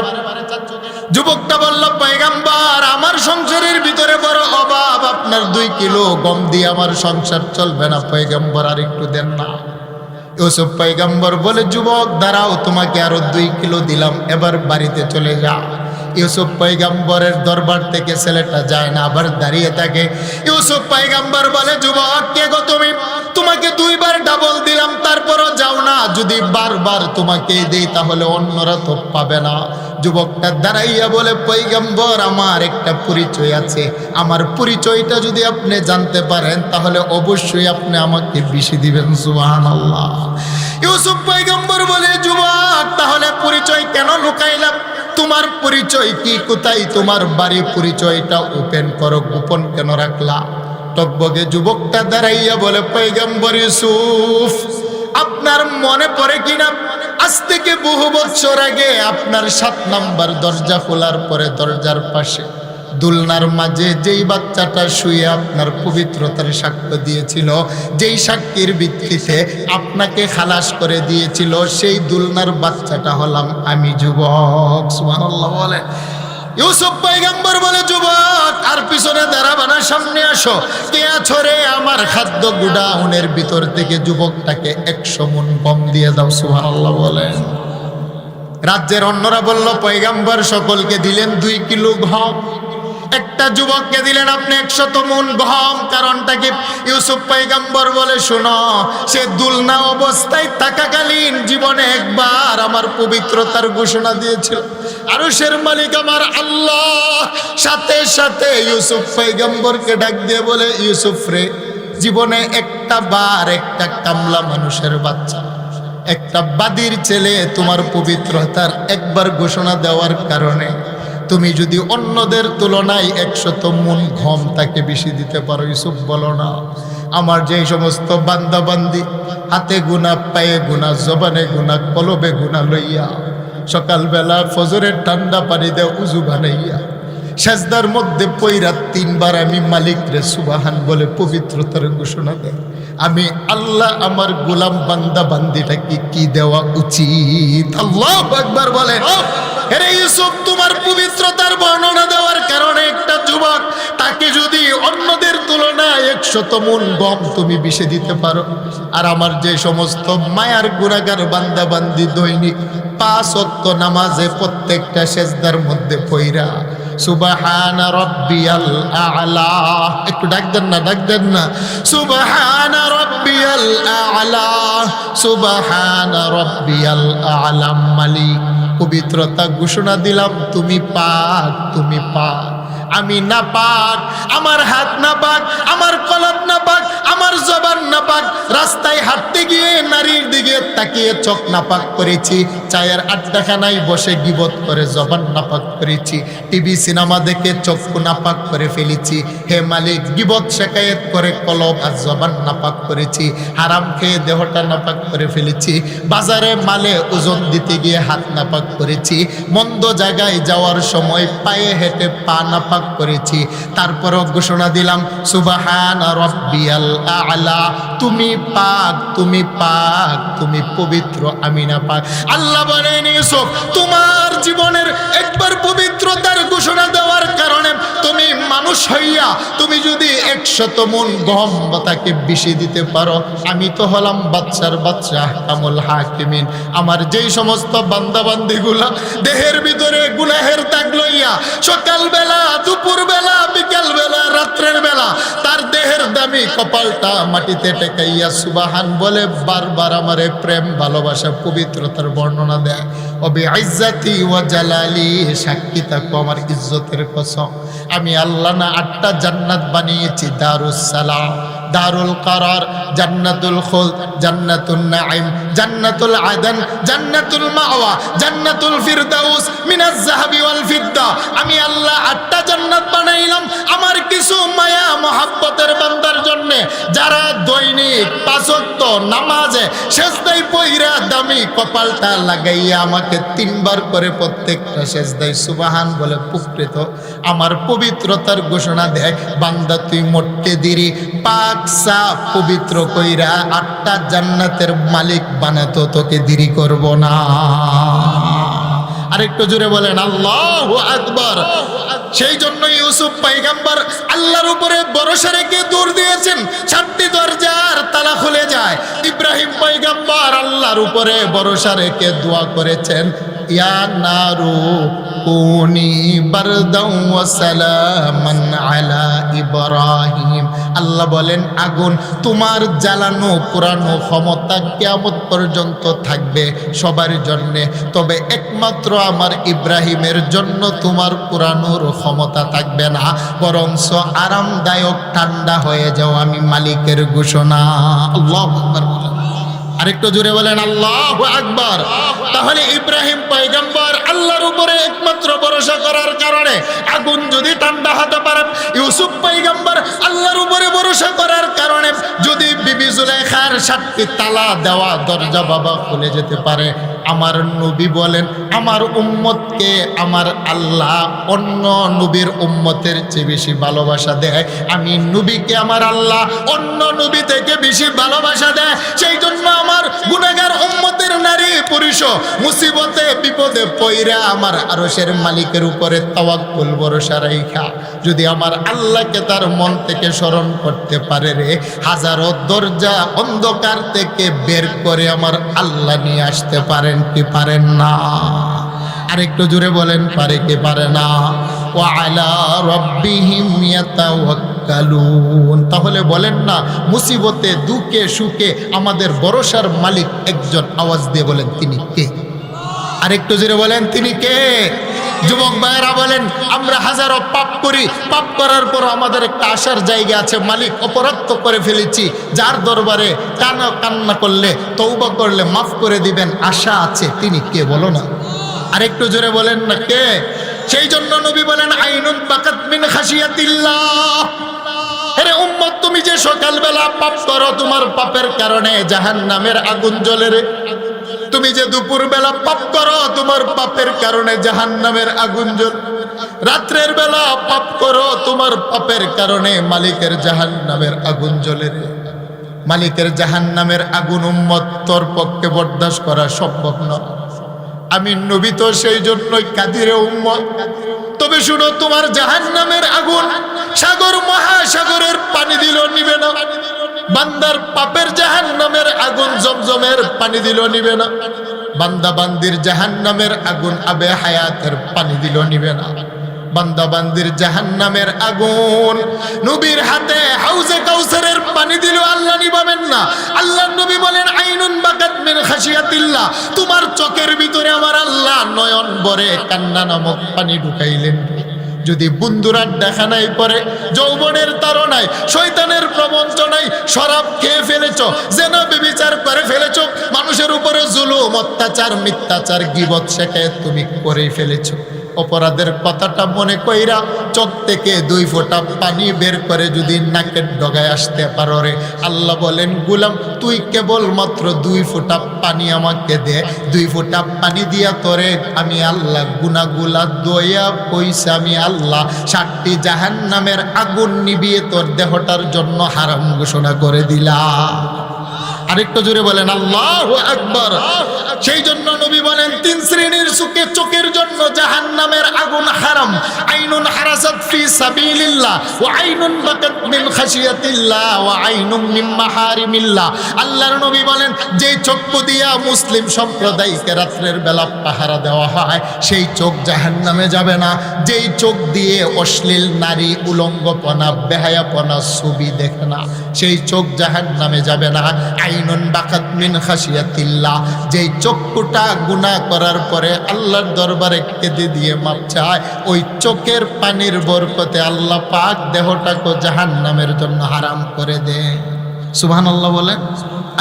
যুবকটা বলল, পয়গম্বর আমার সংসারের ভিতরে বড় অভাব, আপনার 2 কিলো গম দিয়ে আমার সংসার চলবে না, পয়গম্বর আর একটু দেন না। ইউসুফ পয়গম্বর বলে, যুবক দাঁড়াও, তোমাকে আরো 2 কিলো দিলাম, এবার বাড়িতে চলে যাও। ইউসুফ পয়গম্বরের দরবার থেকে ছেলেটা যায় না, আবার দাঁড়িয়ে থাকে। ইউসুফ পয়গম্বর বলে, যুবক কে গো তুমি? তোমাকে 2 বার ডাবল দিলাম, তারপরও যাও না। যদি বারবার তোমাকে দেই তাহলে অন্যরা তো পাবে না। যুবকটা দাঁড়াইয়া বলে, পয়গম্বর আমার একটা পরিচয় আছে, আমার পরিচয়টা যদি আপনি জানতে পারেন তাহলে অবশ্যই আপনি আমাকে বেশি দিবেন। সুবহানাল্লাহ। ইউসুফ পয়গম্বর বলে, যুবক তাহলে পরিচয় কেন লুকাইলাম? তোমার পরিচয় কি, কোথায় তোমার বাড়ি, পরিচয়টা ওপেন করো, গোপন কেন রাখলা? টকবগে যুবকটা দাঁড়াইয়া বলে, পয়গম্বর ইউসুফ, আপনার মনে পড়ে কিনা আজ থেকে বহু বছর আগে আপনার 7 নাম্বার দরজা খোলার পরে দরজার পাশে দুলনার মাঝে যেই বাচ্চাটা শুয়ে আপনার পবিত্রতার সাক্ষ্য দিয়েছিল, যেই সাক্ষীর ভিত্তিতে আপনাকে খালাস করে দিয়েছিল, সেই দুলনার বাচ্চাটা হলাম আমি। যুবক, সুবহানাল্লাহ বলে। ইউসুফ পয়গম্বর বলে, যুবক আর পিছনে দাঁড়াবা না, সামনে আসো। কে আছো রে? আমার খাদ্য গুডাউনের ভিতর থেকে যুবকটাকে 100 মণ গম দিয়ে দাও। সুবহানাল্লাহ বলেন। রাজ্যের অন্যরা বলল, পয়গম্বর সকলকে দিলেন 2 কিলো গম, একটা যুবককে দিলেন আপনি 100 মণ গম। কারণটা কি? ইউসুফ পয়গম্বর বলে, শোনো, সে দুলনা অবস্থায় থাকাকালীন জীবনে একবার আমার পবিত্রতার ঘোষণা দিয়েছিল। আরশের মালিক আমার আল্লাহ সাথে সাথে ইউসুফ পয়গম্বরকে ডাক দিয়ে বলে, ইউসুফ রে, জীবনে একটা বার একটা কামলা মানুষের বাচ্চা, একটা বাদীর ছেলে তোমার পবিত্রতার একবার ঘোষণা দেওয়ার কারণে তুমি যদি অন্যদের তুলনায় 100 মণ গম তাকে বেশি দিতে পারো। ইউসুফ বলো না, আমার যে সমস্ত বান্দা বান্দি হাতে গুনা, পায়ে গুনা, জবানে গুনা, কলবে গুনা লইয়া সকালবেলা ফজরের ঠান্ডা পানি দেয় উজু বানাইয়া সেজদার মধ্যে পইরা 3 বার আমি মালিক রে সুবহান বলে পবিত্রতার ঘোষণা দেয়, আমি আল্লাহ আমার গোলাম বান্দা বান্দিটাকে কি দেওয়া উচিত? আল্লাহু আকবার বলে। আরে ইউসুফ, তোমার পবিত্রতার বর্ণনা দেওয়ার কারণে একটা যুবক তাকে যদি অন্যদের তুলনায় 100 মণ গম তুমি বেশি দিতে পারো, আর আমার যে সমস্ত মায়ার গুনাহগার বান্দা বান্দি দৈনিক 5 ওয়াক্ত নামাজে প্রত্যেকটা সেজদার মধ্যে পইরা সুবহান রাব্বিয়াল আ'লা, একটু ডাক দেন না, ডাক দেন না, সুবহান রাব্বিয়াল আ'লা, সুবহান রাব্বিয়াল আ'লা। মালিক, পবিত্রতা ঘোষণা দিলাম, তুমি পাক, তুমি পাক, আমি না পাক, আমার হাত না পাক, আমার কলব না পাক, আমার জবান না পাক, রাস্তায় হাঁটতে গিয়ে নারীর দিকে তাকিয়ে চোখ না পাক করেছি, চায়ের আড্ডাখানায় বসে গীবত করে জবান না পাক করেছি, টিভি সিনেমা দেখে চক্ষু না পাক করে ফেলেছি। হে মালিক, গীবত শেকায়েত করে কলব আর জবান না পাক করেছি, হারাম খেয়ে দেহটা না পাক করে ফেলেছি, বাজারে মালে ওজন দিতে গিয়ে হাত না পাক করেছি, মন্দ জায়গায় যাওয়ার সময় পায়ে হেঁটে পা না পাক করেছি। তারপরও ঘোষণা দিলাম, সুবহান রাব্বিয়াল আ'লা, তুমি পাক, তুমি পাক, তুমি পবিত্র, আমি না পাক। আল্লাহ বলেন, ইউসুফ, তোমার জীবনের একবার পবিত্রতার ঘোষণা দেওয়ার কারণে তুমি মানুষ হইয়া তুমি যদি 100 মণ গম তাকে বেশি দিতে পারো, আমি তো হলাম বাদশার বাদশা, আহকামুল হাকিমিন। আমার যেই সমস্ত বান্দা বান্দিগুলা দেহের ভিতরে গুনাহের দাগ লইয়া সকালবেলা, দুপুরবেলা, বিকালবেলা, রাত্রের বেলা তার দেহের দামি কপালটা মাটিতে টেকাইয়া সুবহান বলে বারবার আমারে প্রেম, ভালোবাসা, পবিত্রতার বর্ণনা দেয়, অবি ইজ্জতি ওয়া জালালি, সাক্ষী থাকো আমার ইজ্জতের কসম, আমি আল্লাহ না 8টা জান্নাত বানিয়েছি, দারুস সালাম, দারুল কারার, জান্নাতুল খুলদ, জান্নাতুন নাঈম, জান্নাতুল আদন, জান্নাতুল মাওয়া, জান্নাতুল ফিরদাউস মিনাজ যাহাবি ওয়াল ফিদ্দা। আমি আল্লাহ 8টা জান্নাত বানাইলাম আমার কিছু মায়া মহব্বতের বান্দার জন্য, যারা দৈনিক 5 ওয়াক্ত নামাজে সেজদায় পইরা দামি কপালটা লাগাইয়া আমাকে 3 বার করে প্রত্যেকটা সেজদায় সুবহান বলে পুকৃত আমার পবিত্রতার ঘোষণা দেয়। বান্দা, তুই মোটকে দিরি পাক সাফ পবিত্র কইরা 8টা জান্নাতের মালিক বানাতো, তোকে দেরি করব না। আরেকটু জোরে বলেন আল্লাহু আকবার। সেই জন্য ইউসুফ পয়গম্বর আল্লাহর উপরে ভরসা রেখে দৌড় দিয়েছেন, 7টি দরজার তালা খুলে যায়। ইব্রাহিম পয়গম্বর আল্লাহর উপরে ভরসা রেখে দোয়া করেছেন, ইয়া নারু কুনি বারদাও ওয়া সালামান আলা ইব্রাহিম। আল্লাহ বলেন, আগুন তোমার জ্বালানো পুরানো ক্ষমতা কিয়ামত পর্যন্ত থাকবে সবার জন্য, তবে একমাত্র আমার ইব্রাহিমের জন্য তোমার পুরানোর ক্ষমতা থাকবে না, বরঞ্চ আরামদায়ক ঠান্ডা হয়ে যাও, আমি মালিকের ঘোষণা। আল্লাহু আকবার বলেন। আরেকটু জোরে বলেন আল্লাহু আকবার। তাহলে ইব্রাহিম পয়গম্বর আল্লাহর উপরে একমাত্র ভরসা করার কারণে আগুন যদি ঠান্ডা হতে পারে, ইউসুফ পয়গম্বর আল্লাহর উপরে ভরসা করার কারণে যদি বিবি জুলাইখার 7টি তালা দেওয়া দরজা বাবা খুলে যেতে পারে, আমার নবী বলেন আমার উম্মতকে আমার আল্লাহ অন্য নবীর উম্মতের চেয়ে বেশি ভালোবাসা দেয়। আমি নবীকে আমার আল্লাহ অন্য নবী থেকে বেশি ভালোবাসা দেয়। সেই জন্য আমার গুনাহগার উম্মতের নারী পুরুষ মুসিবতে বিপদে পইরা আমার আরশের মালিকের উপরে তাওয়াক্কুল ভরসা রাইখা যদি আমার আল্লাহকে তার মন থেকে স্মরণ করতে পারে রে, হাজারো দরজা অন্ধকার থেকে বের করে আমার আল্লাহ নিয়ে আসতে পারেন কি পারেন না? আরেকটু জোরে বলেন পারে কি পারে না? ওয়া আলা রাব্বিহিম ইয়াতাওয়াক্কালুন। তাহলে বলেন না, মুসিবতে দুঃখে সুখে আমাদের ভরসার মালিক একজন, আওয়াজ দিয়ে বলেন তিনি কে? আরেকটু জোরে বলেন তিনি কে? যুবক ভাইয়েরা বলেন, আমরা হাজারো পাপ করি, পাপ করার পর আমাদের একটা আশার জায়গা আছে, মালিক অপরাধ তো করে ফেলেছি, যার দরবারে কান্না করলে তওবা করলে মাফ করে দিবেন, আশা আছে, তিনি কে বলো না? আরেকটু জোরে বলেন না কে? সেই জন্য নবী বলেন আইনুন বাকাত মিন খাশিয়াতিল্লাহ। আরে উম্মত, তুমি যে সকালবেলা পাপ করো, তোমার পাপের কারণে জাহান্নামের আগুন জ্বলে রে। তুমি যে দুপুরবেলা পাপ করো, তোমার পাপের কারণে জাহান্নামের আগুন জ্বলে। রাত্রের বেলা পাপ করো, তোমার পাপের কারণে মালিকের জাহান্নামের আগুন জ্বলে রে। মালিকের জাহান্নামের আগুন উম্মত তোর পক্ষে বরদাস্ত করা সম্ভব নয়। আমি নবী তো সেই জন্যই কাদিরে উম্মত। তবে শুনো, তোমার জাহান্নামের আগুন সাগর মহাসাগরের পানি দিলেও নিবে না। বান্দার পাপের জাহান্নামের আগুন জমজমের পানি দিলেও নিবে না। বান্দা বান্দির জাহান্নামের আগুন আবে হায়াতের পানি দিলেও নিবে না। বান্দা বান্দির জাহান্নামের আগুন নবীর হাতে হাউজে কাউসারের পানি দিলেও আল্লাহ নিবাবেন না। আল্লাহ নবী বলেন আইনুন বাকাত মিন খাশিয়াতিল্লাহ। তোমার চোখের ভিতরে আমার আল্লাহ নয়ন ভরে কান্না নামক পানি ঢুকাইলেন। যদি বন্ধুরা দেখা নাই পরে, যৌবনের তাড়নায়, শয়তানের প্রবঞ্চনায় শরাব খেয়ে ফেলেছ, জেনা ব্যভিচার করে ফেলেছ, মানুষের উপরে জুলুম অত্যাচার মিথ্যাচার গীবত শিকায়ত তুমি করেই ফেলেছ। অপরাধের কথাটা মনে কইরা চোখ থেকে 2 ফোঁটা পানি বের করে যদি নাকের ডগায় আসতে পারো রে, আল্লাহ বলেন গোলাম তুই কেবল মাত্র 2 ফোঁটা পানি আমাকে দে। 2 ফোঁটা পানি দিয়া তোরে আমি আল্লাহ গুনাহগুলা দয়া পয়সা আমি আল্লাহ 7টি জাহান্নামের আগুন নিভিয়ে তোর দেহটার জন্য হারাম ঘোষণা করে দিলাম। আরেকটু জোরে বলেন আল্লাহু আকবার। সেই জন্য নবী বলেন 3 শ্রেণীর চোখের জন্য জাহান্নামের আগুন হারাম। আইনুন হারাসাত ফি সাবিলিল্লাহ ওয়া আইনুন বাকাত মিন খাশিয়াতিল্লাহ ওয়া আইনুন মিন মাহারিমিল্লাহ। আল্লাহর নবী বলেন যেই চক্ষু দিয়া মুসলিম সম্প্রদায়কে রাত্রের বেলা পাহারা দেওয়া হয়, সেই চোখ জাহান্নামে যাবে না। যেই চোখ দিয়ে অশ্লীল নারী উলঙ্গপনা বেহায়াপনা ছবি দেখে না, সেই চোখ জাহান্নামে যাবে না। আইনুন বাকাত মিন খাশিয়াতিল্লাহ, যেই চক্ষুটা গুনাহ করার পরে আল্লাহর দরবারে কেঁদে দিয়ে মাপ চায়, ওই চোখের পানির বরকতে আল্লাহ পাক দেহটাকে জাহান্নামের জন্য হারাম করে দেয়। সুবহানাল্লাহ বলেন।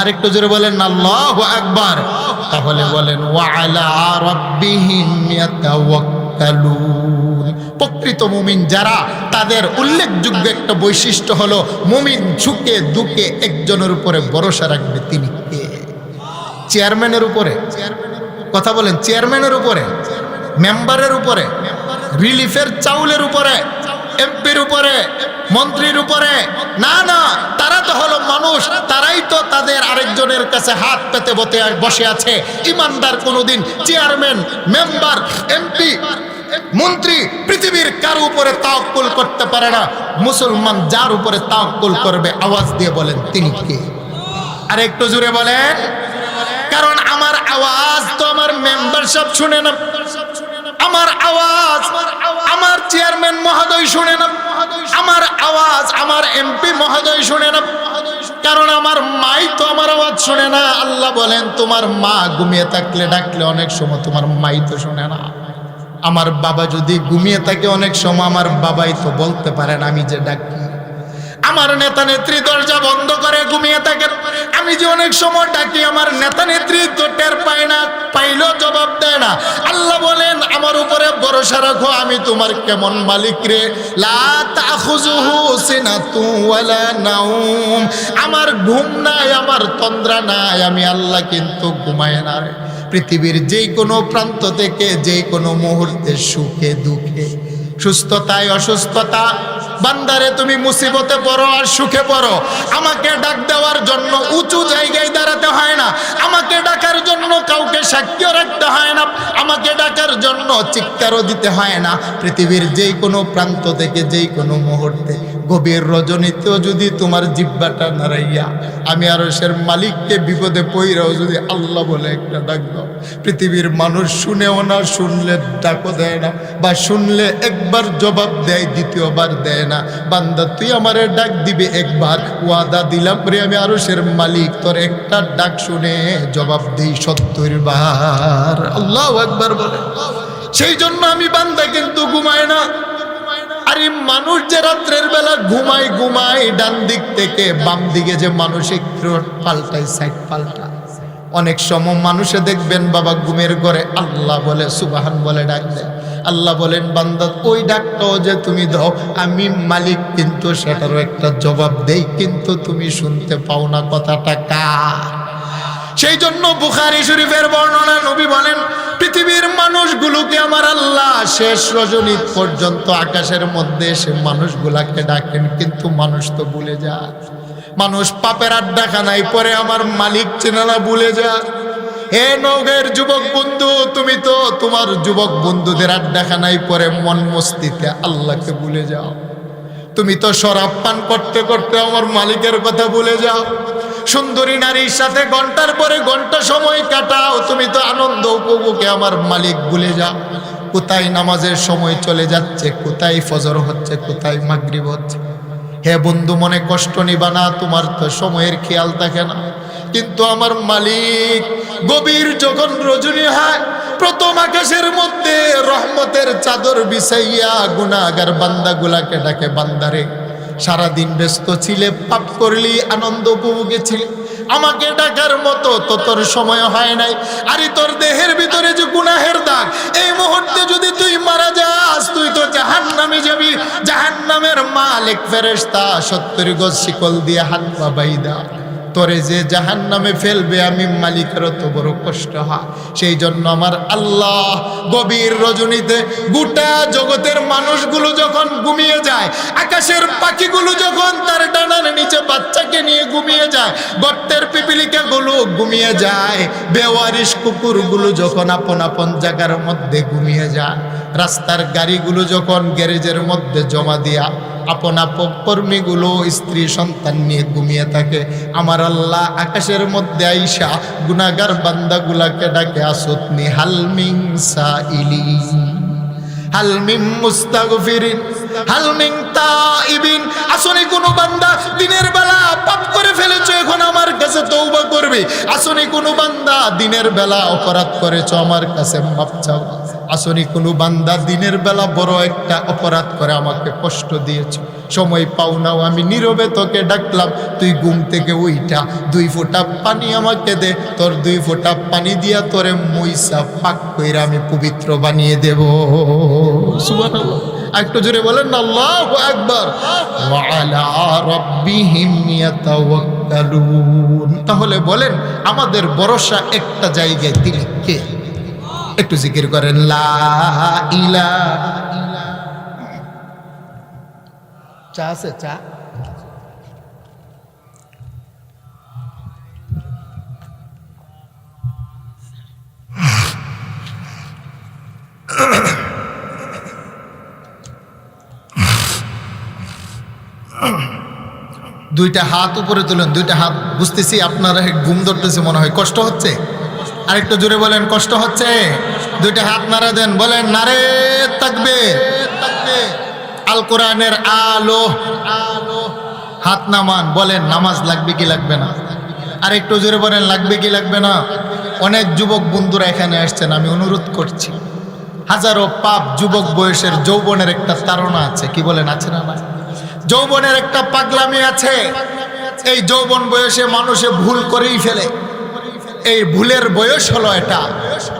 আরেকটু জোরে বলেন আল্লাহু আকবার। তাহলে বলেন ওয়া আলা রাব্বিহিম ইয়াতাওয়াক্কালুন। প্রকৃত মুমিন যারা, তাদের উল্লেখযোগ্য একটা বৈশিষ্ট্য হলো মুমিন সুখে দুঃখে একজনের উপরে ভরসা রাখবে। তিনি কে? চেয়ারম্যানের উপরে কথা বলেন, চেয়ারম্যানের উপরে, মেম্বারের উপরে, রিলিফের চাউলের উপরে, এমপির উপরে, মন্ত্রীর উপরে না, না, তারা তো হলো মানুষ। তারাই তো তাদের আরেকজনের কাছে হাত পেতে বসে আছে। ইমানদার কোনোদিন চেয়ারম্যান, মেম্বার, এমপি, মন্ত্রী পৃথিবীর কারো উপরে তাওয়াক্কুল করতে পারে না। মুসলমান যার উপরে তাওয়াক্কুল করবে, আওয়াজ দিয়ে বলেন তিনি কে? আর একটু জোরে বলেন। কারণ আমার আওয়াজ তো আমার মেম্বারশিপ শুনে না, আমার আওয়াজ আমার চেয়ারম্যান মহোদয় শুনে না, আমার আওয়াজ আমার এমপি মহোদয় শুনে না। কারণ আমার মাই তো আমার আওয়াজ শুনে না। আল্লাহ বলেন তোমার মা ঘুমিয়ে থাকলে ডাকলে অনেক সময় তোমার মাই তো শুনে না। আমার বাবা যদি ঘুমিয়ে থাকে অনেক সময় আমার বাবাই তো বলতে পারেন আমি যে ডাকি। আমার নেতা নেত্রী দরজা বন্ধ করে ঘুমিয়ে থাকেন। আমি যে অনেক সময় ডাকি আমার নেতা নেত্রী তো টের পায় না, পাইলেও জবাব দেয় না। আল্লাহ বলেন আমার উপরে ভরসা রাখো, আমি তোমার কেমন মালিক রে। লা তাখুযুহু সিনাতু ওয়ালা নাউম, আমার ঘুম নাই, আমার তন্দ্রা নাই, আমি আল্লাহ কিন্তু ঘুমায় না রে। পৃথিবীর যেই কোনো প্রান্ত থেকে যেই কোনো মুহূর্তে সুখে দুঃখে সুস্থতায় অসুস্থতা, বান্দারে তুমি মুসিবতে পড়ো আর সুখে পড়ো, আমাকে ডাক দেওয়ার জন্য উঁচু জায়গায় দাঁড়াতে হয় না, আমাকে ডাকার জন্য কাউকে সাক্ষী রাখতে হয় না, আমাকে ডাকার জন্য চিৎকারও দিতে হয় না। পৃথিবীর যেই কোনো প্রান্ত থেকে যেই কোনো মুহূর্তে গভীর রজনীতেও যদি তোমার জিহ্বাটা নাড়াইয়া আমি আরশের মালিককে বিপদে পইরাও যদি আল্লাহ বলে একটা ডাক দাও, পৃথিবীর মানুষ শুনেও না, শুনলে ডাকও দেয় না, বা শুনলে একবার জবাব দেয়, দ্বিতীয়বার দেয় না। বান্দা তুই আমারে ডাক দিবে একবার, ওয়াদা দিলাম রে আমি আরশের মালিক তোর একটা ডাক শুনে জবাব দেই 70 বার। আল্লাহু আকবার বলে। সেই জন্য আমি বান্দা কিন্তু ঘুমায় না। আরে মানুষ যে রাত্রের বেলা ঘুমায় ডান দিক থেকে বাম দিকে যে মানসিক পাল্টায়, সাইড পাল্টা। অনেক সময় মানুষে দেখবেন বাবা ঘুমের ঘরে আল্লাহ বলে সুবহান বলে ডাক দেয়। আল্লাহ বলেন বান্দা ওই ডাকটাও যে তুমি দাও আমি মালিক কিন্তু সেটারও একটা জবাব দেই, কিন্তু তুমি শুনতে পাও না কথাটা কার। সেই জন্য বুখারী শরীফের বর্ণনা নবী বলেন পৃথিবীর মানুষগুলোকে আমার আল্লাহ শেষ রজনী পর্যন্ত আকাশের মধ্যে এসে মানুষগুলাকে ডাকেন, কিন্তু মানুষ তো ভুলে যায়। মানুষ পাপের আড্ডা খানায় পরে আমার মালিক চেনালা ভুলে যায়। হে নগের যুবক বন্ধু, তুমি তো তোমার যুবক বন্ধুদের আড্ডা খানায় পরে মন মস্তিতে আল্লাহকে ভুলে যাও। তুমি তো শরাব পান করতে করতে আমার মালিকের কথা ভুলে যাও। সুন্দরী নারীর সাথে ঘন্টার পরে ঘন্টা সময় কাটাও, তুমি তো আনন্দ উপভোগে আমার মালিক ভুলে যাও। কোথায় নামাজের সময় চলে যাচ্ছে, কোথায় ফজর হচ্ছে, কোথায় মাগরিব হচ্ছে। হে বন্ধু মনে কষ্ট নিবা না, তোমার তো সময়ের খেয়াল থাকে না। কিন্তু আমার মালিক গভীর যখন রজনী হয় প্রথম আকাশের মধ্যে রহমতের চাদর বিছাইয়া গুনাহগার বান্দাগুলাকে ডাকে, বান্দারে সারাদিন ব্যস্ত ছিলে, পাপ করলি, আনন্দ উপভোগে ছিলে, আমাকে ডাকার মতো তো তোর সময় হয় নাই। আরে তোর দেহের ভিতরে যে গুনাহের দাগ, এই মুহূর্তে যদি তুই মারা যাস তুই তো জাহান্নামে যাবি। জাহান্নামের মালিক ফেরেশতা 70 গজ শিকল দিয়ে হাত পা বাইদা তোরে যে জাহান্নামে ফেলবে আমি মালিকের তো বড় কষ্ট হয়। সেই জন্য আমার আল্লাহ গভীর রজনীতে গোটা জগতের মানুষগুলো যখন ঘুমিয়ে যায়, আকাশের পাখিগুলো যখন তার ডানার নিচে বাচ্চাকে নিয়ে ঘুমিয়ে যায়, গর্তের পিপিলিকাগুলো ঘুমিয়ে যায়, বেওয়ারিশ কুকুরগুলো যখন আপন আপন জায়গার মধ্যে ঘুমিয়ে যায়, রাস্তার গাড়িগুলো যখন গ্যারেজের মধ্যে জমা দিয়া আপন আপন কর্মীগুলো স্ত্রী সন্তান নিয়ে ঘুমিয়ে থাকে, আমার আল্লাহ আকাশের মধ্যে আইসা গুনাহগার বান্দাগুলাকে ডাকে, আসুতনি হালমিং সাইলিন হালমিম মুস্তাগফিরিন হালমিং তাইবিন। আসলে কোনো বান্দা দিনের বেলা পাপ করে ফেলেছো, এখন আমার কাছে তওবা করবে। আসলে কোনো বান্দা দিনের বেলা অপরাধ করেছো, আমার কাছে মাপ চাও। আসলে কোনো বান্দা দিনের বেলা বড় একটা অপরাধ করে আমাকে কষ্ট দিয়েছো, সময় পাও নাও, আমি নীরবে তোকে ডাকলাম, তুই ঘুম থেকে উইঠা 2 ফোঁটা পানি আমাকে দে, তোর 2 ফোঁটা পানি দিয়া তোরে মুইসা পাক কইরা আমি পবিত্র বানিয়ে দেব। সুবহানাল্লাহ, একটু জোরে বলেন না আল্লাহু আকবার। ওয়া আলা রাব্বিহিম ইয়াতাওয়াক্কালুন। তাহলে বলেন আমাদের ভরসা একটা জায়গায়, তিনি কে? একটু জিকির করেন লা ইলাহা। চা আছে? চা দুইটা হাত উপরে তুলেন, দুইটা হাত। বুঝতেছি আপনারা ঘুম ধরতেছে মনে হয়, কষ্ট হচ্ছে। আরেকটু জোরে বলেন কষ্ট হচ্ছে। দুইটা হাত নাড়া দেন, বলেন নারে তাকবীর। আল কোরআনের আলো। হাত নামান, বলেন নামাজ লাগবে কি লাগবে না? আরেকটু জোরে বলেন লাগবে কি লাগবে না? অনেক যুবক বন্ধুরা এখানে আসছেন, আমি অনুরোধ করছি, হাজারো পাপ যুবক বয়সের যৌবনের একটা তাড়না আছে, কি বলেন আছে না? যৌবনের একটা পাগলামি আছে। এই যৌবন বয়সে মানুষে ভুল করেই ফেলে। এই ভুলের বয়স হলো এটা,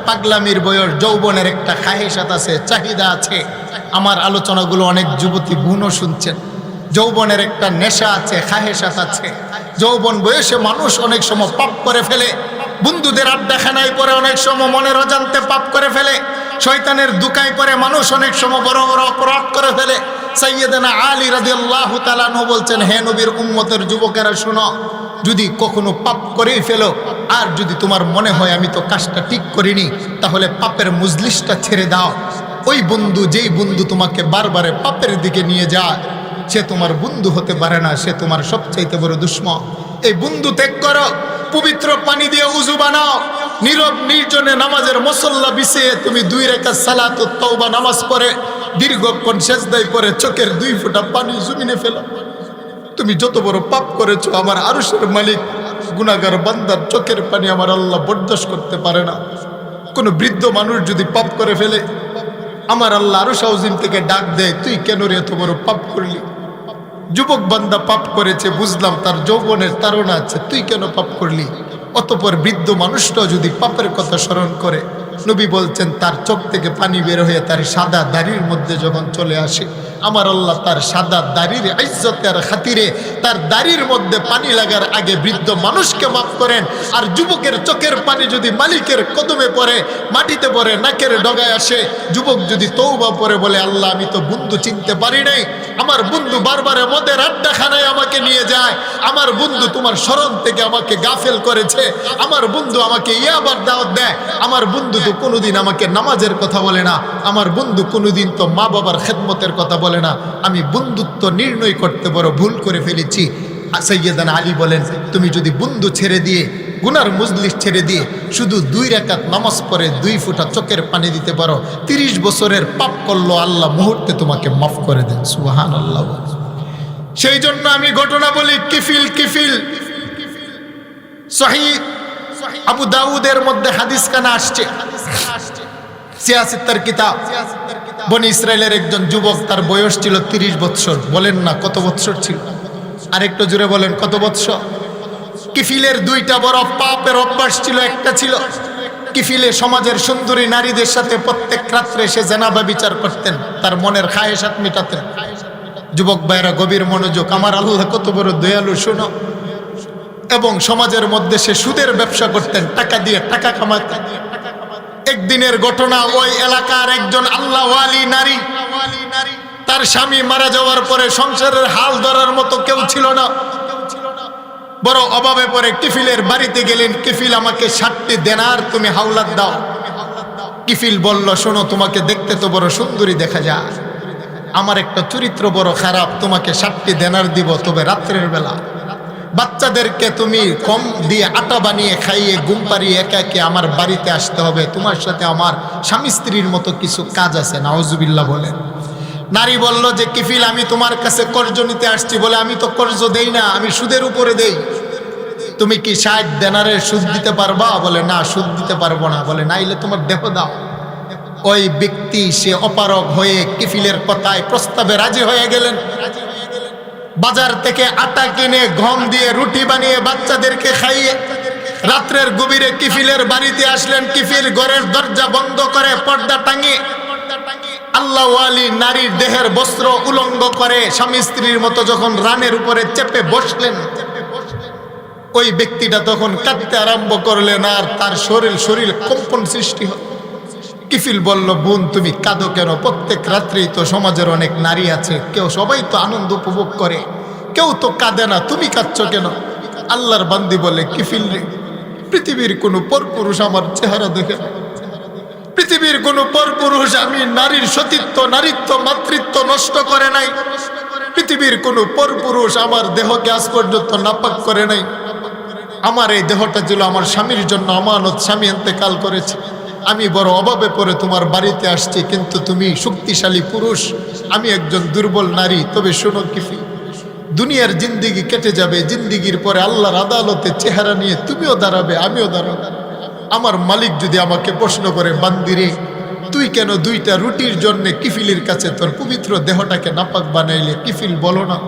পাগলামির বয়স। যৌবনের একটা খাহেসাত আছে, চাহিদা আছে। আমার আলোচনাগুলো অনেক যুবতী বোনও শুনছেন। যৌবনের একটা নেশা আছে, খাহেসাত আছে। যৌবন বয়সে মানুষ অনেক সময় পাপ করে ফেলে। বন্ধুদের আড্ডাখানায় পরে অনেক সময় মনের অজান্তে পাপ করে ফেলে। শয়তানের দুকায় পরে মানুষ অনেক সময় বড় বড় অপরাধ করে ফেলে। সাইয়েদনা আলী রাদিয়াল্লাহু তাআলা আনহু বলছেন, হে নবীর উম্মতের যুবকেরা শুনো, যদি কখনো পাপ করেই ফেলো আর যদি তোমার মনে হয় আমি তো কাজটা ঠিক করিনি, তাহলে পাপের মজলিসটা ছেড়ে দাও। ওই বন্ধু, যেই বন্ধু তোমাকে বারবারে পাপের দিকে নিয়ে যায়, সে তোমার বন্ধু হতে পারে না, সে তোমার সবচাইতে বড় দুশমন। এই বন্ধু ত্যাগ করো, পবিত্র পানি দিয়ে উযু বানাও, নীরব নির্জনে নামাজের মুসল্লা বিছিয়ে তুমি 2 রাকাত সালাতুত তাওবা নামাজ পড়ে দীর্ঘক্ষণ সেজদায় পড়ে চোখের 2 ফোঁটা পানি জমিনে ফেলো। তুমি যত বড় পাপ করেছো, আমার আরশের মালিক গুনাহগার বান্দার চোখের পানি আমার আল্লাহ বরদাস্ত করতে পারে না। কোন বৃদ্ধ মানুষ যদি পাপ করে ফেলে, আমার আল্লাহ আরশ আযীম থেকে ডাক দেয়, তুই কেন রে এত বড় পাপ করলি? যুবক বান্দা পাপ করেছে, বুঝলাম তার যৌবনের তাড়না আছে, তুই কেন পাপ করলি? অতঃপর বৃদ্ধ মানুষটাও যদি পাপের কথা স্মরণ করে, নবী বলছেন তার চোখ থেকে পানি বের হয়ে তার সাদা দাড়ির মধ্যে যখন চলে আসে, আমার আল্লাহ তার সাদা দাড়ির ইজ্জতের খাতিরে তার দাড়ির মধ্যে পানি লাগার আগে বৃদ্ধ মানুষকে মাফ করেন। আর যুবকের চোখের পানি যদি মালিকের কদমে পড়ে, মাটিতে পড়ে, নাকের ডগায় আসে, যুবক যদি তওবা পড়ে বলে, আল্লাহ আমি তো বন্ধু চিনতে পারি নাই, আমার বন্ধু বারবারে মদের আড্ডাখানায় আমাকে নিয়ে যায়, আমার বন্ধু তোমার স্মরণ থেকে আমাকে গাফেল করেছে, আমার বন্ধু আমাকে ইয়াবার দাওয়াত দেয়, আমার বন্ধু তো কোনোদিন আমাকে নামাজের কথা বলে না, আমার বন্ধু কোনোদিন তো মা বাবার খেদমতের কথা বলে না, আমি বন্ধুত্ব নির্ণয় করতে বড় ভুল করে ফেলেছি। সাইয়েদনা আলী বলেন, তুমি যদি বন্ধু ছেড়ে দিয়ে, গুনার মজলিস ছেড়ে দিয়ে শুধু 2 রাকাত নামাজ পড়ে 2 ফোঁটা চোখের পানি দিতে পারো, 30 বছরের পাপ করলো আল্লাহ মুহূর্তে তোমাকে মাফ করে দেন। সুবহানাল্লাহ। সেই জন্য আমি ঘটনা বলি, কিফিল সহিহ আবু দাউদের মধ্যে হাদিস কানা আসছে, সিয়াসিত্তার কিতাব। বনি ইসরায়েলের একজন যুবক, তার বয়স ছিল 30 বছর। বলেন না কত বছর ছিল? আরেকটু জোরে বলেন কত বছর? কিফিলের 2টা বড় পাপের অভ্যাস ছিল। একটা ছিল কিফিলে সমাজের সুন্দরী নারীদের সাথে প্রত্যেক রাত্রে সে জেনাবা বিচার করতেন, তার মনের খায়েশাত মেটাতেন। যুবক ভাইরা গভীর মনোযোগ, আমার আল্লাহ কত বড় দয়ালু শোনো। এবং সমাজের মধ্যে সে সুদের ব্যবসা করতেন, টাকা দিয়ে টাকা কামাতেন। একদিনের ঘটনা, ওই এলাকার একজন আল্লাহওয়ালি নারী, তার স্বামী মারা যাওয়ার পরে সংসারের হাল ধরার মতো কেউ ছিল না, বড় অভাবে পড়ে কিফিলের বাড়িতে গেলেন। কিফিল, আমাকে 60টি দেনার তুমি হাওলাত দাও। কিফিল বলল, শোনো, তোমাকে দেখতে তো বড় সুন্দরী দেখা যায়, আমার একটা চরিত্র বড় খারাপ, তোমাকে 60টি দেনার দিব, তবে রাত্রের বেলা বাচ্চাদেরকে তুমি কম দিয়ে আটা বানিয়ে খাইয়ে ঘুম পাড়িয়ে একা একে আমার বাড়িতে আসতে হবে, তোমার সাথে আমার স্বামী স্ত্রীর মতো কিছু কাজ আছে। নাউজুবিল্লাহ বলেন। নারী বলল যে, কিফিল, আমি তোমার কাছে কর্জ নিতে আসছি। বলে, আমি তো কর্জ দেই না, আমি সুদের উপরে দেই। তুমি কি 60 দেনারের সুদ দিতে পারবা? বলে, না, সুদ দিতে পারবো না। বলে, নাইলে তোমার দেহ দাও। ওই ব্যক্তি সে অপারগ হয়ে কিফিলের কথায় প্রস্তাবে রাজি হয়ে গেলেন। বাজার থেকে আটা কিনে গম দিয়ে রুটি বানিয়ে বাচ্চাদেরকে খাইয়ে রাত্রের গভীরে কিফিলের বাড়িতে আসলেন। কিফিল ঘরের দরজা বন্ধ করে পর্দা টাঙিয়ে আল্লাহওয়ালি নারীর দেহের বস্ত্র উলঙ্গ করে স্বামী স্ত্রীর মতো যখন রানের উপরে চেপে বসলেন, ওই ব্যক্তিটা তখন কাঁদতে আরম্ভ করলেন, আর তার শরীর কম্পন সৃষ্টি হল। কিফিল বলল, বোন, তুমি কাঁদো কেন? প্রত্যেক রাত্রেই তো সমাজের অনেক নারী আছে, সবাই তো আনন্দ উপভোগ করে, কেউ তো কাঁদে না, তুমি কাঁদছো কেন? আল্লাহর বান্দি বলে, কিফিল রে, পৃথিবীর কোনো পরপুরুষ আমার চেহারা দেখে না, পৃথিবীর কোনো পরপুরুষ আমি নারীর সতীত্ব, নারীত্ব, মাতৃত্ব নষ্ট করে নাই, পৃথিবীর কোনো পরপুরুষ আমার দেহকে আজ পর্যন্ত নাপাক করে নাই। আমার এই দেহটা ছিল আমার স্বামীর জন্য আমানত, স্বামী ইন্তেকাল করেছে, আমি বড় অভাবে পড়ে তোমার বাড়িতে আসছি, কিন্তু তুমি শক্তিশালী পুরুষ, আমি একজন দুর্বল নারী। তবে শোনো কিফিল, দুনিয়ার জিন্দিগি কেটে যাবে, জিন্দিগির পরে আল্লাহর আদালতে চেহারা নিয়ে তুমিও দাঁড়াবে, আমিও দাঁড়াবো। আমার মালিক যদি আমাকে প্রশ্ন করে, বান্দিরে তুই কেন 2টা রুটির জন্য কিফিলের কাছে তোর পবিত্র দেহটাকে নাপাক বানাইলে? কিফিল বলো না,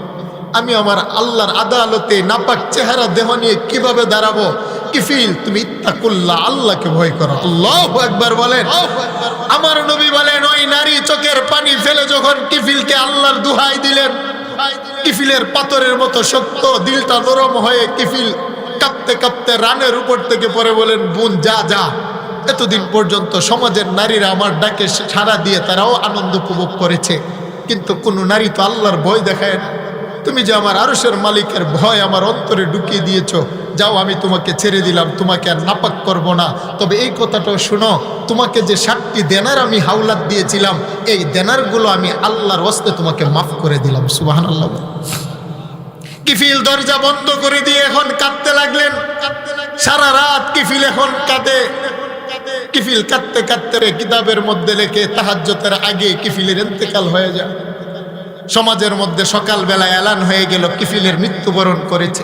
আমি আমার আল্লাহর আদালতে নাপাক চেহারা দেহ নিয়ে কিভাবে দাঁড়াবো? কিফিল, তুমি ইত্তাকুল্লাহ, আল্লাহকে ভয় করো। আল্লাহু আকবার বলেন। আমার নবী বলেন, ওই নারী চোখের পানি ফেলে যখন কিফিলকে আল্লাহর দুহাই দিলেন, কিফিলের পাথরের মতো শক্ত, দিলটা নরম হয়ে কিফিল কাঁপতে কাঁপতে রানের উপর থেকে পরে বলেন, বোন যা যা। এতদিন পর্যন্ত সমাজের নারীরা আমার ডাকে সাড়া দিয়ে তারাও আনন্দ উপভোগ করেছে, কিন্তু কোনো নারী তো আল্লাহর ভয় দেখায় না। তুমি যে আমার আরশের মালিকের ভয় আমার অন্তরে ঢুকিয়ে দিয়েছো, যাও আমি তোমাকে ছেড়ে দিলাম, তোমাকে আর নাপাক করব না। তবে এই কথাটাও শুনো, তোমাকে যে 7টি দেনার আমি হাওলাত দিয়েছিলাম, এই দেনারগুলো আমি আল্লাহর ওয়াস্তে তোমাকে মাফ করে দিলাম। সুবহানাল্লাহ। কিফিল দরজা বন্ধ করে দিয়ে এখন কাঁদতে লাগলেন। সারা রাত কিফিল এখন কাঁদে। কিফিল কাঁদতে কাঁদতে কিতাবের মধ্যে লেখে তাহাজ্জুদের আগে কিফিলের ইন্তেকাল হয়ে যায়। সমাজের মধ্যে সকালবেলায় এলান হয়ে গেল কিফিলের মৃত্যুবরণ করেছে।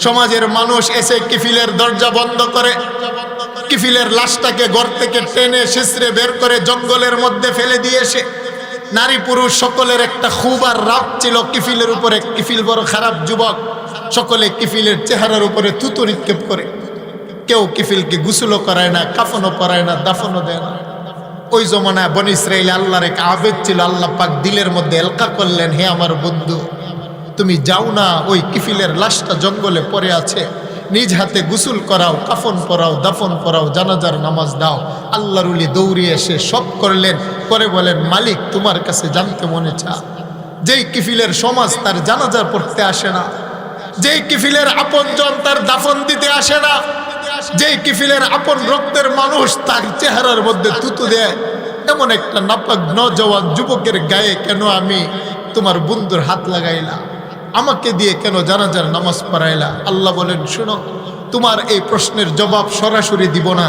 সমাজের মানুষ এসে কিফিলের দরজা বন্ধ করে, কিফিলের লাশটাকে ঘর থেকে টেনে শিশ্রে বের করে জঙ্গলের মধ্যে ফেলে দিয়েছে। নারী পুরুষ সকলের একটা খুব আর রাগ ছিল কিফিলের উপরে। কিফিল বড় খারাপ যুবক, সকলে কিফিলের চেহারার উপরে থুতু নিক্ষেপ করে। কেউ কিফিলকে গোসলও করায় না, কাফনও পরায় না, দাফনও দেয় না। ওই জমানায় বনী ইসরাইল আল্লাহর এক আবেদ ছিল, আল্লাহ পাক দিলের মধ্যে এলকা করলেন, হে আমার বন্ধু, তুমি যাও না, ওই কিফিলের লাশটা জঙ্গলে পড়ে আছে, নিজ হাতে গোসল করাও, কাফন পরাও, দাফন পরাও, জানাজার নামাজ দাও। আল্লাহর ওলি দৌড়িয়ে এসে সব করলেন, করে বলেন, মালিক তোমার কাছে জানতে মনে চা। যেই কিফিলের সমাজ তার জানাজা পড়তে আসে না, যেই কিফিলের আপনজন তার দাফন দিতে আসে না, যেই কিফিলের আপন রক্তের মানুষ তার চেহারার মধ্যে থুতু দেয়, এমন একটা নাপাক নওজওয়ান যুবকের গায়ে কেন আমি তোমার বন্ধুর হাত লাগাইলা? আমাকে দিয়ে কেন জানাজার নামাজ পড়াইলা? আল্লাহ বলেন, শোনো, তোমার এই প্রশ্নের জবাব সরাসরি দিব না।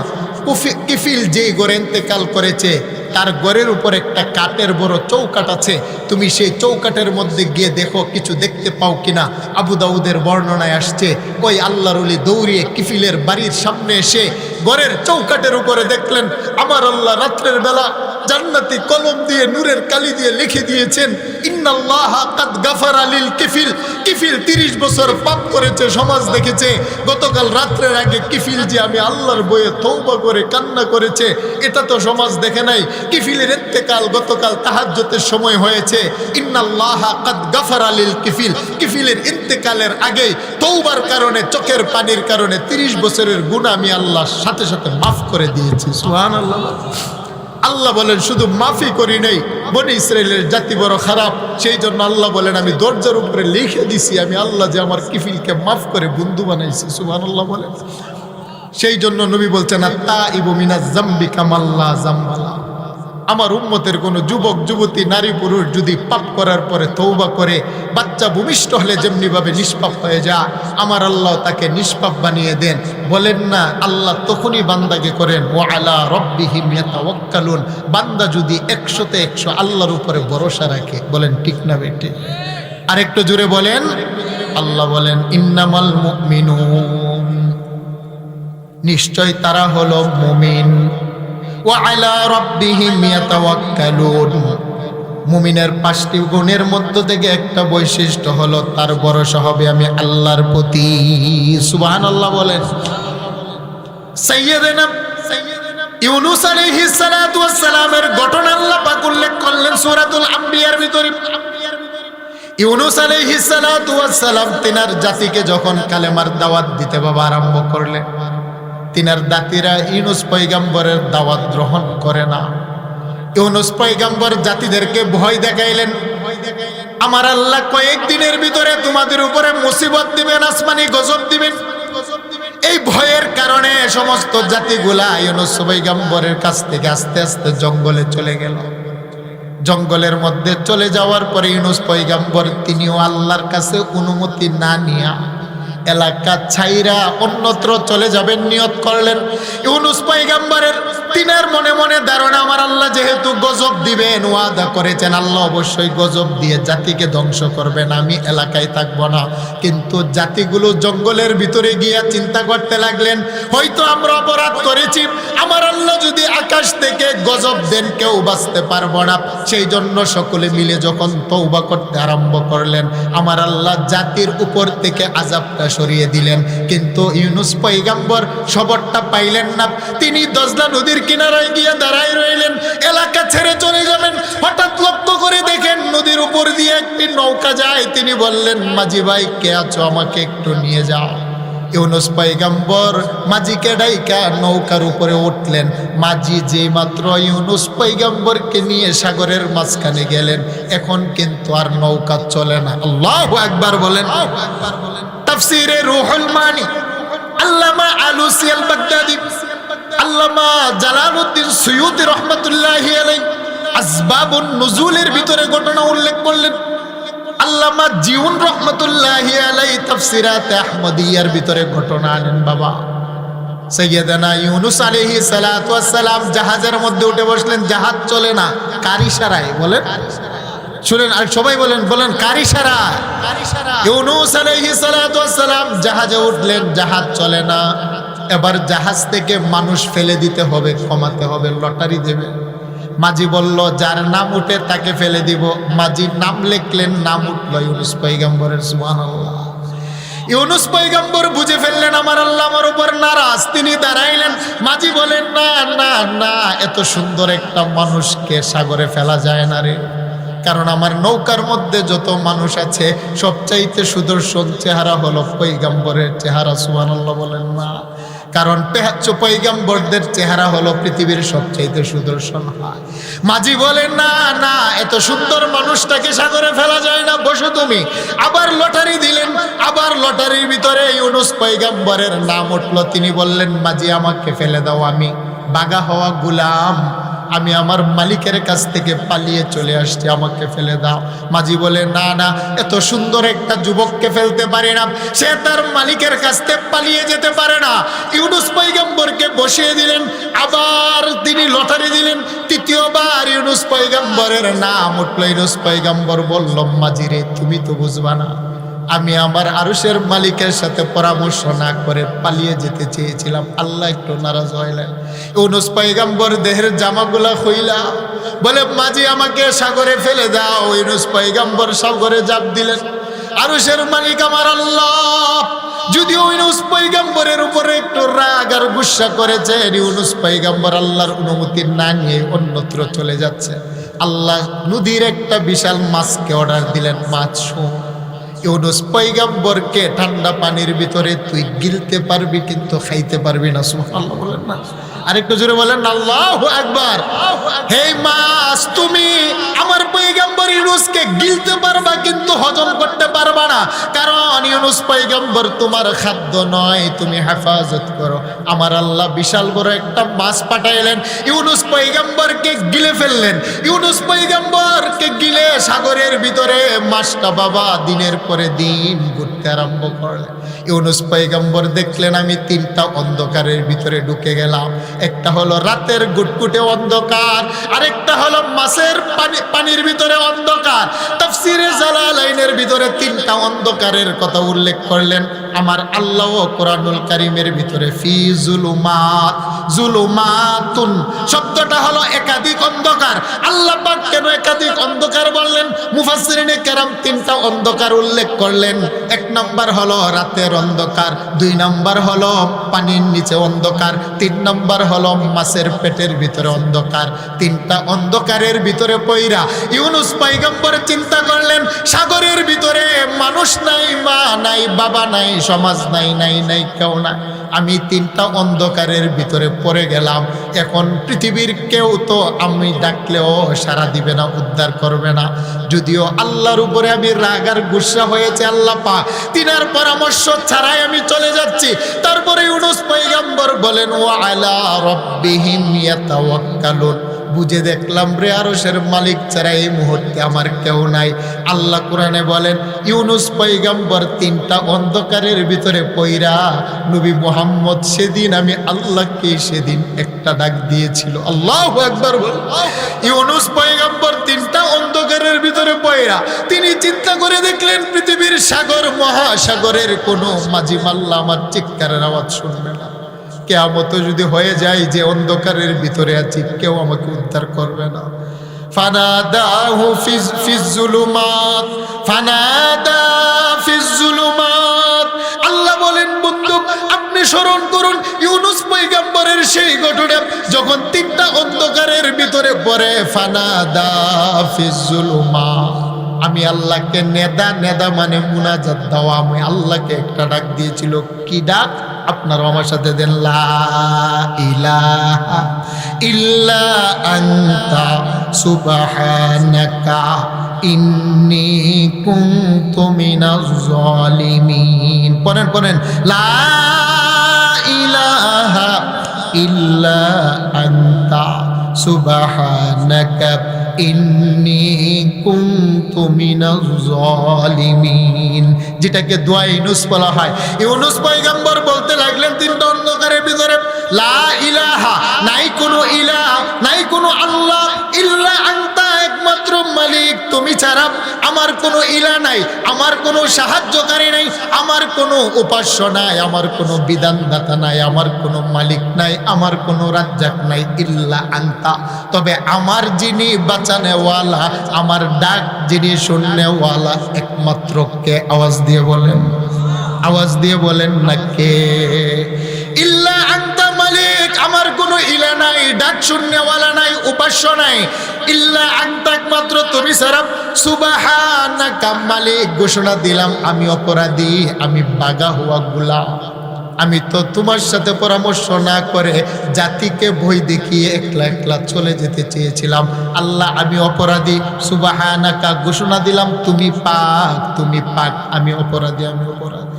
কিফিল যেই ঘরে ইন্তেকাল করেছে তার ঘরের উপর একটা কাঠের বড় চৌকাঠ আছে, তুমি সেই চৌকাঠের মধ্যে গিয়ে দেখো কিছু দেখতে পাও কিনা। আবু দাউদের বর্ণনায় আসছে, ওই আল্লাহর ওলি দৌড়িয়ে কিফিলের বাড়ির সামনে এসে ঘরের চৌকাঠের উপরে দেখলেন আমার আল্লাহ রাত্রের বেলা জান্নাতি কলম দিয়ে নূরের কালি দিয়ে লিখে দিয়েছেন, ইন্নাল্লাহা কাদ গাফারা লিল কিফিল। কিফিল 30 বছর পাপ করেছে, সমাজ দেখেছে। গতকাল রাত্রের আগে কিফিল যে আমি আল্লাহর বয়ে তওবা করে কান্না করেছে, এটা তো সমাজ দেখে নাই। কিফিলের ইন্তেকাল গতকাল তাহাজ্জুদের সময় হয়েছে। ইন্নাল্লাহা কাদ গাফারা লিল কিফিল। কিফিলের ইন্তেকালের আগে তওবার কারণে, চোখের পানির কারণে 30 বছরের গুনাহ আমি আল্লাহর সাথে সাথে মাফ করে দিয়েছি। সুবহানাল্লাহ। আল্লাহ বলেন, শুধু মাফি করি নাই, বনী ইসরাইলের জাতি বড় খারাপ, সেই জন্য আল্লাহ বলেন আমি দরজার উপরে লিখে দিছি, আমি আল্লাহ যে আমার কিফিলকে মাফ করে বন্ধু বানাইছি। সুবহানাল্লাহ বলেন। সেই জন্য নবী বলছেন, আত-তাইবু মিনাজ যামবি কামাল্লা যামবালা। আমার উম্মতের কোনো যুবক যুবতী নারী পুরুষ যদি পাপ করার পরে তওবা করে, বাচ্চা ভূমিষ্ঠ হলে যেমনিভাবে নিষ্পাপ হয়ে যায়, আমার আল্লাহ তাকে নিষ্পাপ বানিয়ে দেন। বলেন না, আল্লাহ তখনই বান্দাকে করেন ওয়া আলা রাব্বিহিম ইয়াতাওয়াক্কালুন। বান্দা যদি 100তে 100 আল্লাহর উপরে ভরসা রাখে। বলেন ঠিক না বেটি? আরেকটু জোরে বলেন। আল্লাহ বলেন, ইন্নামাল মুমিনুন, নিশ্চয় তারা হলো মুমিন, ওয়া আলা রাব্বিহিম ইয়াতাওয়াক্কালুন। মুমিনের 5টি গুণের মধ্য থেকে একটা বৈশিষ্ট্য হলো তার ভরসা হবে আমি আল্লাহর প্রতি। সুবহানাল্লাহ বলেন। সাইয়্যিদনা ইউনূস আলাইহিস সালাতু ওয়াস সালামের ঘটনা আল্লাহ পাক উল্লেখ করলেন সূরাতুল আম্বিয়ার ভিতরে। ইউনূস আলাইহিস সালাতু ওয়াস সালাম তিনার জাতিকে যখন কালেমার দাওয়াত দিতে বাবা আরম্ভ করলেন, তিনার জাতিরা ইউনূস পয়গম্বরের দাওয়াত গ্রহণ করে না। ইউনূস পয়গম্বর জাতিদেরকে ভয় দেখাইলেন, আমার আল্লাহ কয়েকদিনের ভিতরে তোমাদের উপরে মুসিবত দিবেন, আসমানি গজব দিবেন। এই ভয়ের কারণে সমস্ত জাতিগুলা ইউনূস পয়গম্বরের কাছ থেকে আস্তে আস্তে জঙ্গলে চলে গেল। জঙ্গলের মধ্যে চলে যাওয়ার পরে ইউনূস পয়গম্বর তিনিও আল্লাহর কাছে অনুমতি না নিয়া এলাকা ছাইরা অন্যত্র চলে যাবেন নিয়ত করলেন। ইউনূস পয়গম্বরের তিনার মনে মনে ধারণা আমার আল্লাহ যেহেতু গজব দিবেন ওয়াদা করেছেন, আল্লাহ অবশ্যই গজব দিয়ে জাতিকে ধ্বংস করবেন, আমি এলাকায় থাকবো না। কিন্তু জাতিগুলো জঙ্গলের ভিতরে গিয়া চিন্তা করতে লাগলেন, হয়তো আমরা অপরাধ করেছি, আমার আল্লাহ যদি আকাশ থেকে গজব দেন কেউ বাঁচতে পারবো না। সেই জন্য সকলে মিলে যখন তওবা করতে আরম্ভ করলেন, আমার আল্লাহ জাতির উপর থেকে আযাবটা সরিয়ে দিলেন। কিন্তু ইউনূস পয়গম্বর খবরটা পাইলেন না। তিনি দজলা নদীর কিনারায় গিয়ে দাঁড়ায় রইলেন, এলাকা ছেড়ে চলে যাবেন। হঠাৎ লক্ষ্য করে দেখেন নদীর উপর দিয়ে একটি নৌকা যায়। তিনি বললেন, মাঝি ভাই কে আছো, আমাকে একটু নিয়ে যাও। ইউনূস পয়গম্বর মাঝিকে ডাইকা নৌকার উপরে উঠলেন। মাঝি যে মাত্র ইউনূস পয়গম্বরকে নিয়ে সাগরের মাঝখানে গেলেন, এখন কিন্তু আর নৌকা চলে না। আল্লাহু আকবার বলেন। তাফসীরে রুহুল মানি আল্লামা আলুসি আল বাগদাদি, আল্লামা জালালউদ্দিন সুয়ুতি রহমাতুল্লাহি আলাইহি আসবাবুন নুজুলের ভিতরে ঘটনা উল্লেখ করলেন। আল্লামা জিউন রহমাতুল্লাহি আলাইহি তাফসিরাতে আহমদিয়ার ভিতরে ঘটনা আনেন। বাবা সাইয়্যিদানা ইউনূস আলাইহিস সালাতু ওয়াস সালাম জাহাজের মধ্যে উঠে বসলেন, জাহাজ চলে না, কার ইশারায়? বলেন, শুনেন আর সবাই বলেন, বলেন কার ইশারায়? ইউনূস আলাইহিস সালাতু ওয়াস সালাম জাহাজে উঠলেন, জাহাজ চলে না। এবার জাহাজ থেকে মানুষ ফেলে দিতে হবে, কমাতে হবে, লটারি দেবে। মাঝি বলল, যার নাম উঠে তাকে ফেলে দিব। মাঝি নাম লিখলেন, নাম উঠল ইউনূস পয়গম্বরের। সুবহানাল্লাহ। ইউনূস পয়গম্বর বুঝে ফেললেন আমার আল্লাহ আমার উপর নারাজ। তিনি দাঁড়াইলেন। মাঝি বলেন, না না না, এত সুন্দর একটা মানুষকে সাগরে ফেলা যায় না রে, কারণ আমার নৌকার মধ্যে যত মানুষ আছে সবচাইতে সুদর্শন চেহারা হলো পয়গম্বরের চেহারা। সুবহানাল্লাহ বলেন না, কারণ পয়গম্বরদের চেহারা হলো পৃথিবীর সবচাইতে সুদর্শন হয়। মাঝি বলেন, না না, এত সুন্দর মানুষটাকে সাগরে ফেলা যায় না, বসো তুমি। আবার লটারি দিলেন, আবার লটারির ভিতরে ইউনূস পয়গম্বরের নাম উঠল। তিনি বললেন, মাঝি আমাকে ফেলে দাও, আমি বাগা হওয়া গোলাম, আমি আমার মালিকের কাছ থেকে পালিয়ে চলে আসছি, আমাকে ফেলে দাও। মাঝি বলে, না না, এত সুন্দর একটা যুবককে ফেলতে পারে না, সে তার মালিকের কাছ থেকে পালিয়ে যেতে পারে না। ইউনূস পয়গম্বরকে বসিয়ে দিলেন। আবার তিনি লটারি দিলেন। তৃতীয়বার ইউনূস পয়গম্বরের নাম উঠল। ইউনূস পয়গম্বর বলল, মাঝি রে, তুমি তো বুঝবা না, আমি আমার আরশের মালিকের সাথে পরামর্শ না করে পালিয়ে যেতে চেয়েছিলাম, আল্লাহ একটু নারাজ হইলেন। ইউনূস পয়গম্বর দেহের জামাগুলা খুইলা বলে, মাঝি আমাকে সাগরে ফেলে দাও। ইউনূস পয়গম্বর সাগরে ঝাঁপ দিলেন। আরশের মালিক আমার আল্লাহ যদিও ইউনূস পয়গম্বরের উপরে একটু রাগ আর গুসা করেছেন, ইউনূস পয়গম্বর আল্লাহর অনুমতি না নিয়ে অন্যত্র চলে যাচ্ছে। আল্লাহ নদীর একটা বিশাল মাছকে অর্ডার দিলেন, মাছ শোন, ইউনূস পয়গম্বরকে ঠান্ডা পানির ভিতরে তুই গিলতে পারবি কিন্তু খাইতে পারবি না। সুবহানাল্লাহ বলেন না, আরেকটু জোরে বলেন আল্লাহু আকবার। হে মাছ, তুমি আমার পয়গম্বর ইউনূসকে গিলতে পারবা কিন্তু হজম করতে পারবা না, কারণ ইউনূস পয়গম্বর তোমার খাদ্য নয়, তুমি হেফাজত করো। আমার আল্লাহ বিশাল বড় একটা মাছ পাঠাইলেন, ইউনূস পয়গম্বরকে গিলে ফেললেন। ইউনূস পয়গম্বরকে গিলে সাগরের ভিতরে মাছটা বাবা দিনের পরে দিন ঘুরতে আরম্ভ করলেন। ইউনূস পয়গম্বর দেখলেন, আমি তিনটা অন্ধকারের ভিতরে ঢুকে গেলাম। একটা হলো রাতের গুটগুটে অন্ধকার, আরেকটা হলো মাছের পানির ভিতরে অন্ধকার। তাফসীরে জালালাইনের ভিতরে তিনটা অন্ধকারের কথা উল্লেখ করলেন আমার আল্লাহ কোরআনুল কারীমের ভিতরে। ফি জুলুমাত, জুলুমাতুন শব্দটা হলো একাধিক অন্ধকার। আল্লাহ পাক কেন একাধিক অন্ধকার বললেন? মুফাসসিরিনে কেরাম তিনটা অন্ধকার উল্লেখ করলেন। এক নাম্বার হলো রাতের অন্ধকার, দুই নাম্বার হলো পানির নিচে অন্ধকার, তিন নাম্বার হলো মাছের পেটের ভিতরে অন্ধকার। তিনটা অন্ধকারের ভিতরে পইরা ইউনূস পয়গম্বর চিন্তা করলেন, সাগরের ভিতরে মানুষ নাই, মা নাই, বাবা নাই, সমাজ নাই, নাই নাই কেউ নাই, আমি তিনটা অন্ধকারের ভিতরে পড়ে গেলাম। এখন পৃথিবীর কেউ তো আমি ডাকলেও সাড়া দিবে না, উদ্ধার করবে না। যদিও আল্লাহর উপরে আমি রাগ আর গুসা হয়েছে, আল্লাহ পাক তিনার পরামর্শ ছাড়াই আমি চলে যাচ্ছি। তারপরে ইউনূস পয়গম্বর বলেন, ওয়া আলা রাব্বিহিম ইয়াতাওয়াক্কালুন, বুঝে দেখলাম রে আরশের মালিক ছাড়া এই মুহূর্তে আমার কেউ নাই। আল্লাহ কোরআনে বলেন ইউনুস পয়গম্বর 3টা অন্ধকারের ভিতরে পইরা নবী মুহাম্মদ সেদিন আমি আল্লাহকে সেদিন একটা ডাক দিয়েছিল। আল্লাহু আকবার। ইউনুস পয়গম্বর 3টা অন্ধকারের ভিতরে পইরা তিনি চিন্তা করে দেখলেন পৃথিবীর সাগর মহাসাগরের কোনো মাঝি মাল্লা আমার চিৎকারের আওয়াজ শুনবে না। কিয়ামত যদি হয়ে যায় যে অন্ধকারের ভিতরে আছি কেউ আমাকে উদ্ধার করবে না। ফানাদাহু ফিজ যুলুমাত ফানাদা ফিজ যুলুমাত। আল্লাহ বলেন বন্ধু আপনি স্মরণ করুন ইউনুস পয়গম্বরের সেই ঘটনা যখন 3টা অন্ধকারের ভিতরে পড়ে ফানাদা ফিজ যুলুমাত। আমি আল্লাহকে নেদা নেদা মানে মুনাজাত দেওয়া, আমি আল্লাহকে একটা ডাক দিয়েছিল। কি ডাক? আপনারা আমার সাথে দেন লা ইলাহা ইল্লা আনতা সুবহানাকা ইন্নী কুনতু মিনাজ জালিমিন। পড়েন লা ইলাহা ইল্লা আনতা সুবহানাকা ইন্নী কুনতু মিনাজ জালিমিন, যেটাকে দোয়া ইউনুস বলা হয়। ইউনুস পয়গম্বর বলতে লাগলেন 3টা অন্ধকারের ভিতরে লা ইলাহা, নাই কোনো ইলাহ, নাই কোনো আল্লাহ, ইল্লা আনতা, একমাত্র মালিক তুমি ছাড়া আমার কোনো ইলাহ নাই, আমার কোনো সাহায্যকারী নাই, আমার কোনো উপাস্য নাই, আমার কোনো বিধানদাতা নাই, আমার কোনো মালিক নাই, আমার কোনো রাজ্জাক নাই, ইল্লা আনতা, তবে আমার যিনি বাঁচানেওয়ালা, আমার ডাক যিনি শুননেওয়ালা একমাত্র কে? আওয়াজ দিয়ে বলেন, আওয়াজ দিয়ে বলেন না কে? ইল্লা আনতা মালিক, আমার কোনো ইলা নাই, ডাক শুননেওয়ালা নাই, উপাস্য নাই, ইল্লা আনতা একমাত্র তুমি ছাড়া। সুবহানাকা মালিক ঘোষণা দিলাম আমি অপরাধী, আমি বাগা হওয়া গোলাম, আমি তো তোমার সাথে পরামর্শ না করে জাতিকে ভয় দেখিয়ে একলা একলা চলে যেতে চেয়েছিলাম। আল্লাহ আমি অপরাধী, সুবহানাকা ঘোষণা দিলাম তুমি পাক, তুমি পাক, আমি অপরাধী, আমি অপরাধী।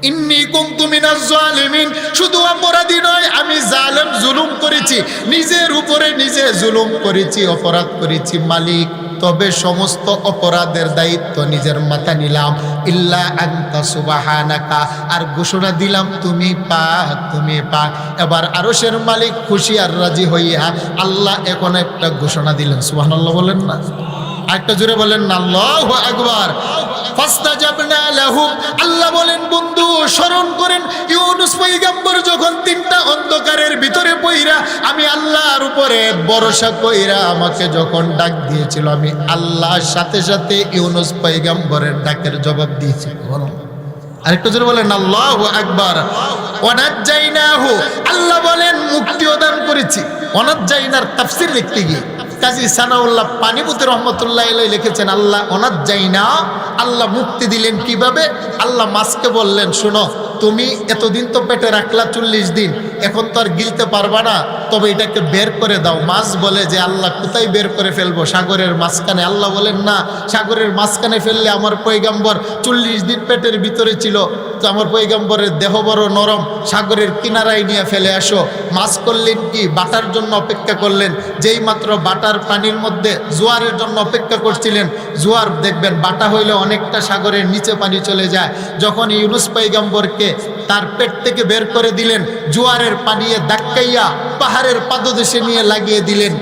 ইন্নী কুনতু মিনাজ জালিমিন, শুধু অপরাধী নয় আমি জালেম, জুলুম করেছি, নিজের উপরে নিজে জুলুম করেছি, অপরাধ করেছি মালিক, তবে সমস্ত অপরাধের দায়িত্ব নিজের মাথা নিলাম। ইল্লা আনতা সুবহানাকা, আর ঘোষণা দিলাম তুমি পাক, তুমি পাক। এবার আরশের মালিক খুশি আর রাজি হইয়া আল্লাহ এখন একটা ঘোষণা দিলেন। সুবহানাল্লাহ বলেন না? একটা জোরে বলেন না আল্লাহু আকবার। ফাস্তাজাবনা লাহু, আল্লাহ বলেন বন্ধু স্মরণ করেন ইউনুস পয়গম্বর যখন 3টা অন্ধকারের ভিতরে পইরা আমি আল্লাহর উপরে ভরসা কইরা আমাকে যখন ডাক দিয়েছিল, আমি আল্লাহর সাথে সাথে ইউনুস পয়গম্বরের ডাকের জবাব দিয়েছি। আরেকটু জোরে বলেন আল্লাহু আকবার। ওয়ানাজ্জাইনাহু, আল্লাহ বলেন মুক্তিও দান করেছি। ওয়ানাজ্জাইনার তাফসীর লিখতে গিয়ে কাজী সানাউল্লাহ পানিপতি রহমতুল্লাহ আলাইহি লিখেছেন আল্লাহ ওয়ানাজ্জাইনা, আল্লাহ মুক্তি দিলেন কিভাবে? আল্লাহ মাছকে বললেন শোনো তুমি এতদিন তো পেটে রাখলা 40 দিন, এখন তো আর গিলতে পারবা না, তবে এটাকে বের করে দাও। মাছ বলে যে আল্লাহ কোথায় বের করে ফেলবো? সাগরের মাঝখানে। আল্লাহ বলেন না, সাগরের মাঝখানে ফেললে আমার পয়গম্বর 40 দিন পেটের ভিতরে ছিল, তো আমার পয়গম্বরের দেহ বড় নরম, সাগরের কিনারায় নিয়ে ফেলে আসো। মাছ করলেন কি? বাটার জন্য অপেক্ষা করলেন। যেই মাত্র বাটার পানির মধ্যে জোয়ারের জন্য অপেক্ষা করছিলেন, জোয়ার দেখবেন বাটা হইলে অনেকটা সাগরের নিচে পানি চলে যায়। যখন ইউনুস পয়গম্বরকে তার পেট থেকে বের করে দিলেন, জোয়ারের পানি ধাক্কাইয়া পাহাড়ের পাদদেশে নিয়ে লাগিয়ে দিলেন।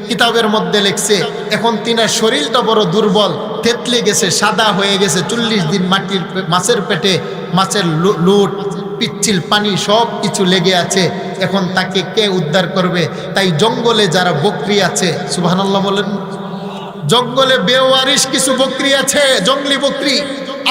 কিতাবের মধ্যে লেখছে এখন তিনার শরীরটা বড় দুর্বল, থেতলে গেছে, সাদা হয়ে গেছে, 40 দিন মাটির মাছের পেটে, মাছের লুট পিচ্ছিল পানি সব কিছু লেগে আছে। এখন তাকে কে উদ্ধার করবে? তাই জঙ্গলে যারা বকরি আছে, সুবহানাল্লাহ বলেন, জঙ্গলে বেওয়ারিশ কিছু বকরি আছে, জঙ্গলি বকরি,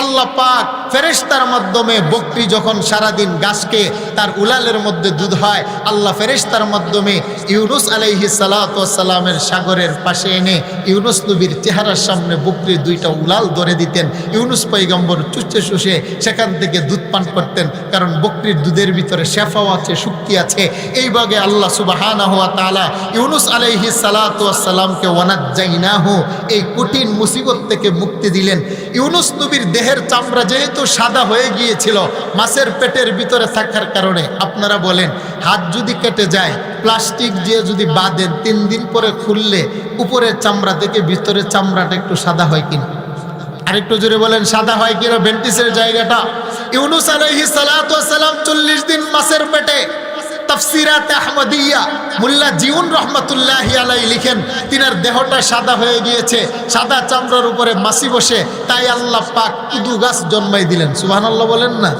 আল্লাহ পাক ফেরেশতার মাধ্যমে বকরি যখন সারাদিন গাছকে তার উলালের মধ্যে দুধ হয়, আল্লাহ ফেরেশতার মাধ্যমে ইউনুস আলাইহিস সালাতু ওয়াস সালামের সাগরের পাশে এনে ইউনুস নবীর চেহারার সামনে বকরির 2টা উলাল ধরে দিতেন। ইউনুস পয়গম্বর চুষে চুষে সেখান থেকে দুধ পান করতেন, কারণ বকরির দুধের ভিতরে শেফাও আছে, শক্তি আছে। এইভাবে আল্লাহ সুবহানাহু ওয়া তাআলা ইউনুস আলাইহিস সালাতু ওয়াস সালামকে ওয়ানাজ্জাইনাহু, এই কঠিন মুসিবত থেকে মুক্তি দিলেন। ইউনুস নবীর দেহের চামড়া যেহেতু সাদা হয়ে গিয়েছিল মাছের পেটের ভিতরে থাকার কারণে, আপনারা বলেন হাত যদি কেটে যায় প্লাস্টিক দিয়ে যদি বাঁধেন 3 দিন পরে খুললে উপরের চামড়া থেকে ভিতরের চামড়াটা একটু সাদা হয় কিনা? আরেকটু জোরে বলেন সাদা হয় কিনা? বেন্টিসের জায়গাটা। ইউনুস আলাইহিস সালাতু ওয়াস সালাম 40 দিন মাছের পেটে। তাফসিরাত আহমদিয়া মুল্লা জিউন রহমাতুল্লাহি আলাইহি লিখেন তিনার দেহটা সাদা হয়ে গিয়েছে, সাদা চামড়ার উপরে মাছি বসে, তাই আল্লাহ পাক কুদু গাছ জন্মাই দিলেন। সুবহানাল্লাহ বলেন না?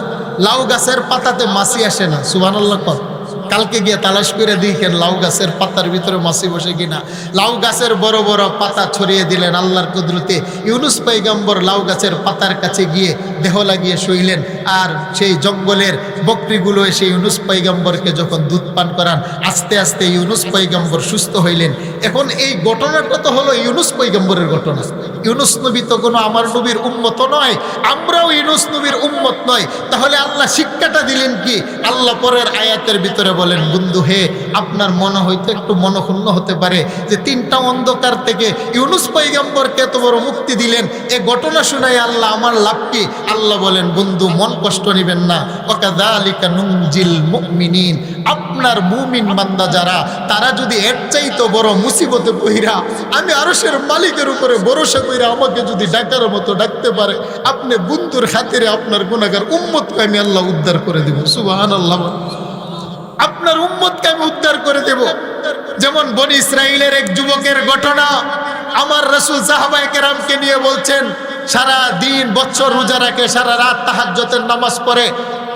লাউ গাছের পাতাতে মাছি আসে না। সুবহানাল্লাহ কর। কালকে গিয়ে তালাশ করে দেখেন লাউ গাছের পাতার ভিতরে মাছি বসে কিনা। লাউ গাছের বড় বড় পাতা ছড়িয়ে দিলেন আল্লাহর কুদরতে। ইউনুস পয়গম্বর লাউ গাছের পাতার কাছে গিয়ে দেহ লাগিয়ে শুইলেন, আর সেই জঙ্গলের বকরিগুলো এসে ইউনুস পয়গম্বরকে যখন দুধ পান করান, আস্তে আস্তে ইউনুস পয়গম্বর সুস্থ হইলেন। এখন এই ঘটনাটা তো হলো ইউনুস পয়গম্বরের ঘটনা। ইউনুস নবী তো কোনো আমার নবীর উম্মত নয়, আমরাও ইউনুস নবীর উম্মত নয়। তাহলে আল্লাহ শিক্ষাটা দিলেন কি? আল্লাহ পরের আয়াতের ভিতরে বলেন, বন্ধু হে, আপনার মনে হয়তো একটু মনক্ষুণ্ণ হতে পারে যে 3টা অন্ধকার থেকে ইউনুস পয়গম্বরকে এত বড় মুক্তি দিলেন, এ ঘটনা শুনাই আল্লাহ আমার লাভ কি? আল্লাহ বলেন, বন্ধু মন কষ্ট নেবেন না। ওয়াকাযালিকা নুনজিল মুমিনিন, আপনার মুমিন বান্দা যারা, তারা যদি এর চাইতে বড় মুসিবতে পইরা আমি আরশের মালিকের উপরে ভরসা কইরা আমাকে যদি ডাকার মতো ডাকতে পারে, আপনি বন্ধুর খাতিরে আপনার গুনাহগার উম্মতকে আমি আল্লাহ উদ্ধার করে দেব। সুবহানাল্লাহ। আপনার উম্মতকে আমি উদ্ধার করে দেব। যেমন বনি ইসরাইলের এক যুবকের ঘটনা আমার রাসূল সাহাবায়ে কেরামকে নিয়ে বলছেন, সারা দিন বছর রোজা রাখে, সারা রাত তাহাজ্জুদের নামাজ পড়ে,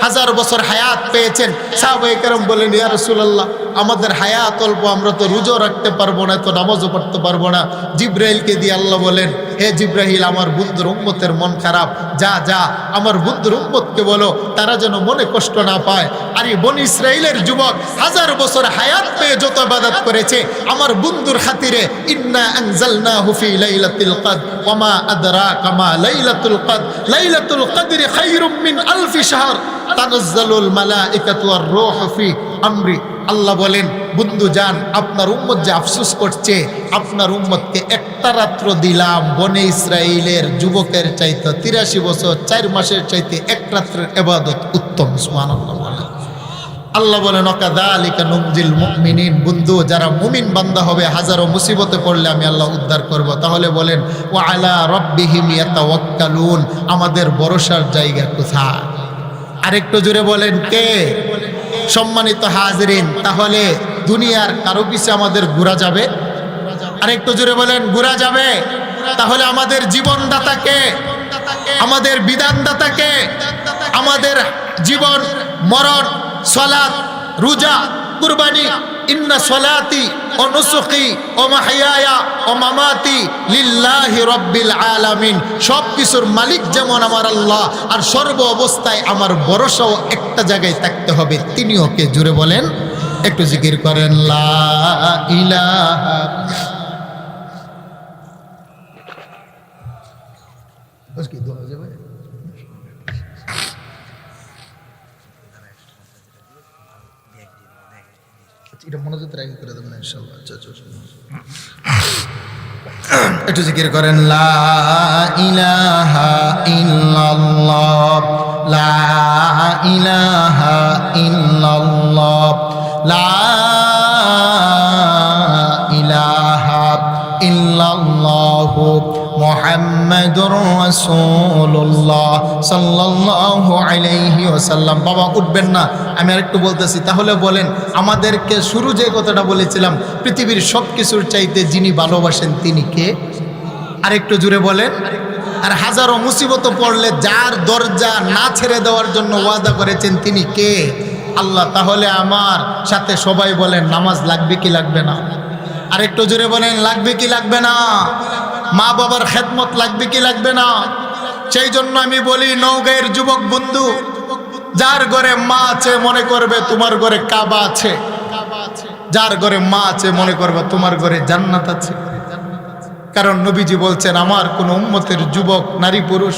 1000 বছর হায়াত পেয়েছেন। সাহাবায়ে কেরাম বলেন, ইয়া রাসূলুল্লাহ, আমাদের হায়াত অল্প, আমরা তো রোজা রাখতে পারবো না, তো নামাজও পড়তে পারবো না। জিব্রাইলকে দিয়ে আল্লাহ বলেন, হে জিব্রাইল, আমার বন্ধুর উম্মতের মন খারাপ, যা যা আমার বন্ধুর উম্মতকে বলো তারা যেন মনে কষ্ট না পায়। আর এই বনি ইসরাইলের যুবক 1000 বছর হায়াত পেয়ে যত ইবাদত করেছে, আমার বন্ধুর খাতিরে, ইন্না আনজালনাহু ফি লাইলাতিল কদর ওয়া মা আদরাকা মা লাইলাতুল কদর লাইলাতুল কদরি খায়রুম মিন আলফি শাহর তানাজ্জালুল মালাইকাতু ওয়ার রূহু ফি আমরি। আল্লাহ বলেন, বন্ধু যান, আপনার উম্মত যে আফসোস করছে, আপনার উম্মতকে একটা রাত্র দিলাম বনে ইসরাইলের যুবকের চাইতে 83 বছর 4 মাসের চাইতে এক রাত্রের ইবাদত উত্তম। সুবহানাল্লাহ বলেন। আল্লাহ বলেন, ওয়াকাযালিকা নুনজিল মুমিনিন, বন্ধু যারা মুমিন বান্দা হবে, হাজারো মুসিবতে পড়লে আমি আল্লাহ উদ্ধার করব। তাহলে বলেন, ওয়া আলা রাব্বিহিম ইয়াতাওয়াক্কালুন, আমাদের ভরসার জায়গা কোথায়? আরেকটু জোরে বলেন কে? সম্মানিত হাজিরিন, তাহলে দুনিয়ার কারো পিছে আমাদের ঘোরা যাবে? আরেকটু জোরে বলেন, ঘোরা যাবে? তাহলে আমাদের জীবনদাতাকে, আমাদের বিধানদাতাকে, আমাদের জীবন মরণ, সালাত, রোজা, কুরবানি, ইন্না সলাতি ও নুসুকি ও মাহইয়ায়া ও মামাতি লিল্লাহি রাব্বিল আলামিন, সব কিছুর মালিক যেমন আমার আল্লাহ, আর সর্ব অবস্থায় আমার ভরসাও একটা জায়গায় থাকতে হবে। তিনিও কে? জুড়ে বলেন, একটু জিকির করেন, লা ইলাহা। এটা মনোযোগ রাখি করে দেবেন ইনশাআল্লাহ। একটু জিকির করেন, লা ইলাহা ইল্লাল্লাহ, লা ইলাহা ইল্লাল্লাহ, লা ইলাহা ইল্লাল্লাহ মুহাম্মাদুর রাসূলুল্লাহ সাল্লাল্লাহু আলাইহি ওয়াসাল্লাম। বাবা উঠবেন না, আমি আর একটু বলতেছি। তাহলে বলেন, আমাদেরকে শুরু যে কথাটা বলেছিলাম, পৃথিবীর সব কিছুর চাইতে যিনি ভালোবাসেন তিনি কে? আর একটু জুড়ে বলেন। আর হাজারো মুসিবত পড়লে যার দরজা না ছেড়ে দেওয়ার জন্য ওয়াদা করেছেন তিনি কে? আল্লাহ। তাহলে আমার সাথে সবাই বলেন, নামাজ লাগবে কি লাগবে না? আর একটু জুড়ে বলেন, লাগবে কি লাগবে না? মা বাবার খেদমত লাগবে কি লাগবে না? সেই জন্য আমি বলি, নওগাঁয়ের যুবক বন্ধু, যার ঘরে মা আছে মনে করবে তোমার ঘরে কাবা আছে, যার ঘরে মা আছে মনে করবে তোমার ঘরে জান্নাত আছে। কারণ নবীজি বলছেন, আমার কোন উম্মতের যুবক নারী পুরুষ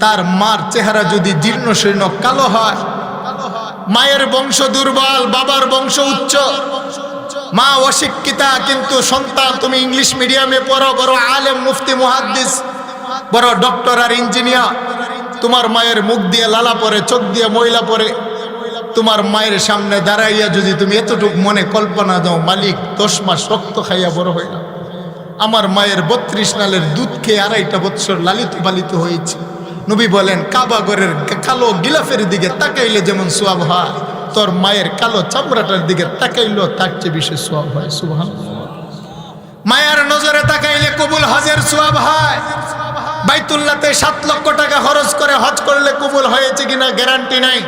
তার মার চেহারা যদি জীর্ণ শীর্ণ কালো হয়, মায়ের বংশ দুর্বল, বাবার বংশ উচ্চ, মা অশিক্ষিতা কিন্তু সন্তান তুমি ইংলিশ মিডিয়ামে পড়ো, বড় আলেম, মুফতি, মুহাদ্দিস, বড় ডক্টর আর ইঞ্জিনিয়ার, তোমার মায়ের মুখ দিয়ে লালা পড়ে, চোখ দিয়ে ময়লা পড়ে, তোমার মায়ের সামনে দাঁড়াইয়া যদি তুমি এতটুকু মনে কল্পনা দাও, মালিক 10 মাস রক্ত খাইয়া বড় হইলাম, আমার মায়ের 32 নালের দুধ খেয়ে 2.5 বছর লালিত পালিত হয়েছে। নবী বলেন কাবা ঘরের কালো গিলাফের দিকে তাকাইলে যেমন সোয়াব হয়, তোর মায়ের কালো চামড়াটার দিকে তাকাইলেও তার চেয়ে বেশি সোয়াব হয়। সুবহানাল্লাহ। মায়ের নজরে তাকাইলে কবুল হজের সোয়াব হয়। বাইতুল্লাহতে 7 লক্ষ টাকা খরচ করে হজ করলে কবুল হয়েছে কিনা গ্যারান্টি নাই।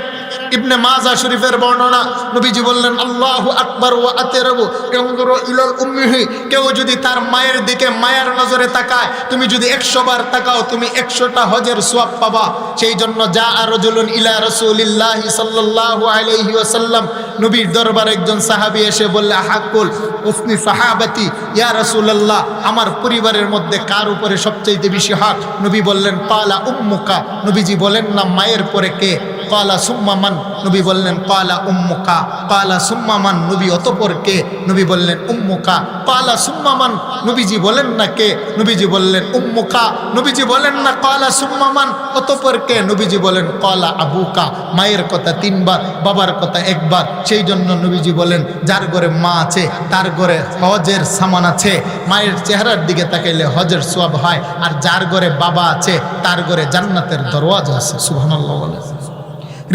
ইবনে মাজা শরীফের বর্ণনা, নবীজি বললেন আল্লাহু আকবার ওয়া আতরাবু ইয়ানজুরু ইলাল উম্মিহি, কেউ যদি তার মায়ের দিকে মায়ের নজরে তাকায়, তুমি যদি 100 বার তাকাও তুমি 100টা হজের সওয়াব পাবা। সেই জন্য যা রাজুলুন ইলা রাসূলিল্লাহ সাল্লাল্লাহু আলাইহি ওয়াসাল্লাম, নবীর দরবারে একজন সাহাবী এসে বললে হাকুল উসনি সাহাবাতি ইয়া রাসূলুল্লাহ, আমার পরিবারের মধ্যে কার উপরে সবচেয়ে বেশি হক? নবী বললেন ক্বালা উম্মুকা, নবীজি বলেন না মায়ের পরে কে? ক্বালা সুম্মা মান, নবী বললেন ক্বালা উম্মুকা। ক্বালা সুম্মা মান, নবী অতঃপর কে? নবী বললেন উম্মুকা। ক্বালা সুম্মা মান, নবীজি বলেন না কে? নবীজি বললেন উম্মুকা। নবীজি বলেন না ক্বালা সুম্মা মান, অতঃপর কে? নবীজি বলেন ক্বালা আবুকা। মায়ের কথা 3 বার, বাবার কথা 1 বার। সেই জন্য নবীজি বলেন যার ঘরে মা আছে তার ঘরে হজের সামান আছে। মায়ের চেহারার দিকে তাকাইলে হজের সওয়াব হয়, আর যার ঘরে বাবা আছে তার ঘরে জান্নাতের দরওয়াজা আছে। সুবহানাল্লাহ। বলে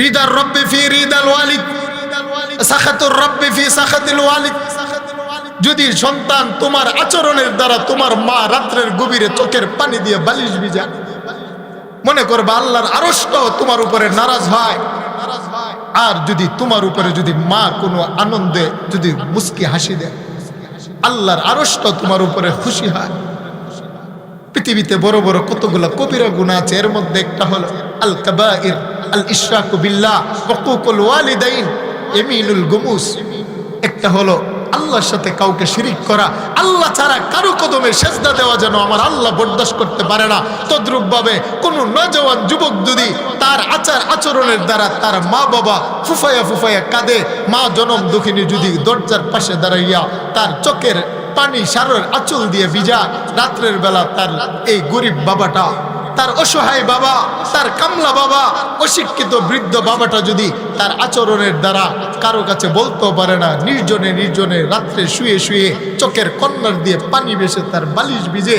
রিদার রব্বি ফি রিদাল ওয়ালিদ, সাখাতুর রব্বি ফি সাখাতিল ওয়ালিদ। যদি সন্তান তোমার আচরণের দ্বারা তোমার মা রাত্রের গভীরে চোখের পানি দিয়ে বালিশ ভিজা, মনে করবা আল্লাহর আরশটাও তোমার উপরে নারাজ হয়। আর যদি তোমার উপরে যদি মা কোনো আনন্দে যদি মুস্কি হাসি দেয়, আল্লাহর আরশটাও তোমার উপরে খুশি হয়। পৃথিবীতে বড় বড় কতগুলো কবিরা গুনাহ আছে, এর মধ্যে একটা হলো আল কাবাইর, আল ইশরাকু বিল্লাহ, হুকুকুল ওয়ালিদাইন, ইয়ামিনুল গুমুস। একটা হলো আল্লাহর সাথে কাউকে শিরিক করা, আল্লাহ ছাড়া কারো কদমে সেজদা দেওয়া যেন আমার আল্লাহ বরদাস্ত করতে পারে না। তদ্রূপ ভাবে কোন নওজওয়ান যুবক যদি তার আচরণের দ্বারা তার মা বাবা ফুফায়া ফুফায়া কাঁদে, মা জনম দুঃখিনী যদি দরজার পাশে দাঁড়াইয়া তার চোখের পানি সারের আঁচল দিয়ে ভিজা, রাত্রের বেলা তার এই গরিব বাবাটা, তার অসহায় বাবা, তার কামলা বাবা, অশিক্ষিত বৃদ্ধ বাবাটা যদি তার আচরণের দ্বারা কারো কাছে বলতেও পারে না, নির্জনে নির্জনে রাত্রে শুয়ে শুয়ে চোখের কর্নার দিয়ে পানি ভেসে তার বালিশ ভিজে,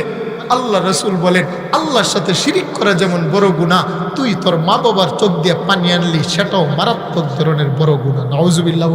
আল্লাহ রাসূল বলেন আল্লাহর সাথে শিরিক করা যেমন বড় গুনাহ, তুই তোর মা বাবার চোখ দিয়ে পানি আনলি সেটাও মারাত্মক ধরনের বড় গুনাহ। নাউজুবিল্লাহ।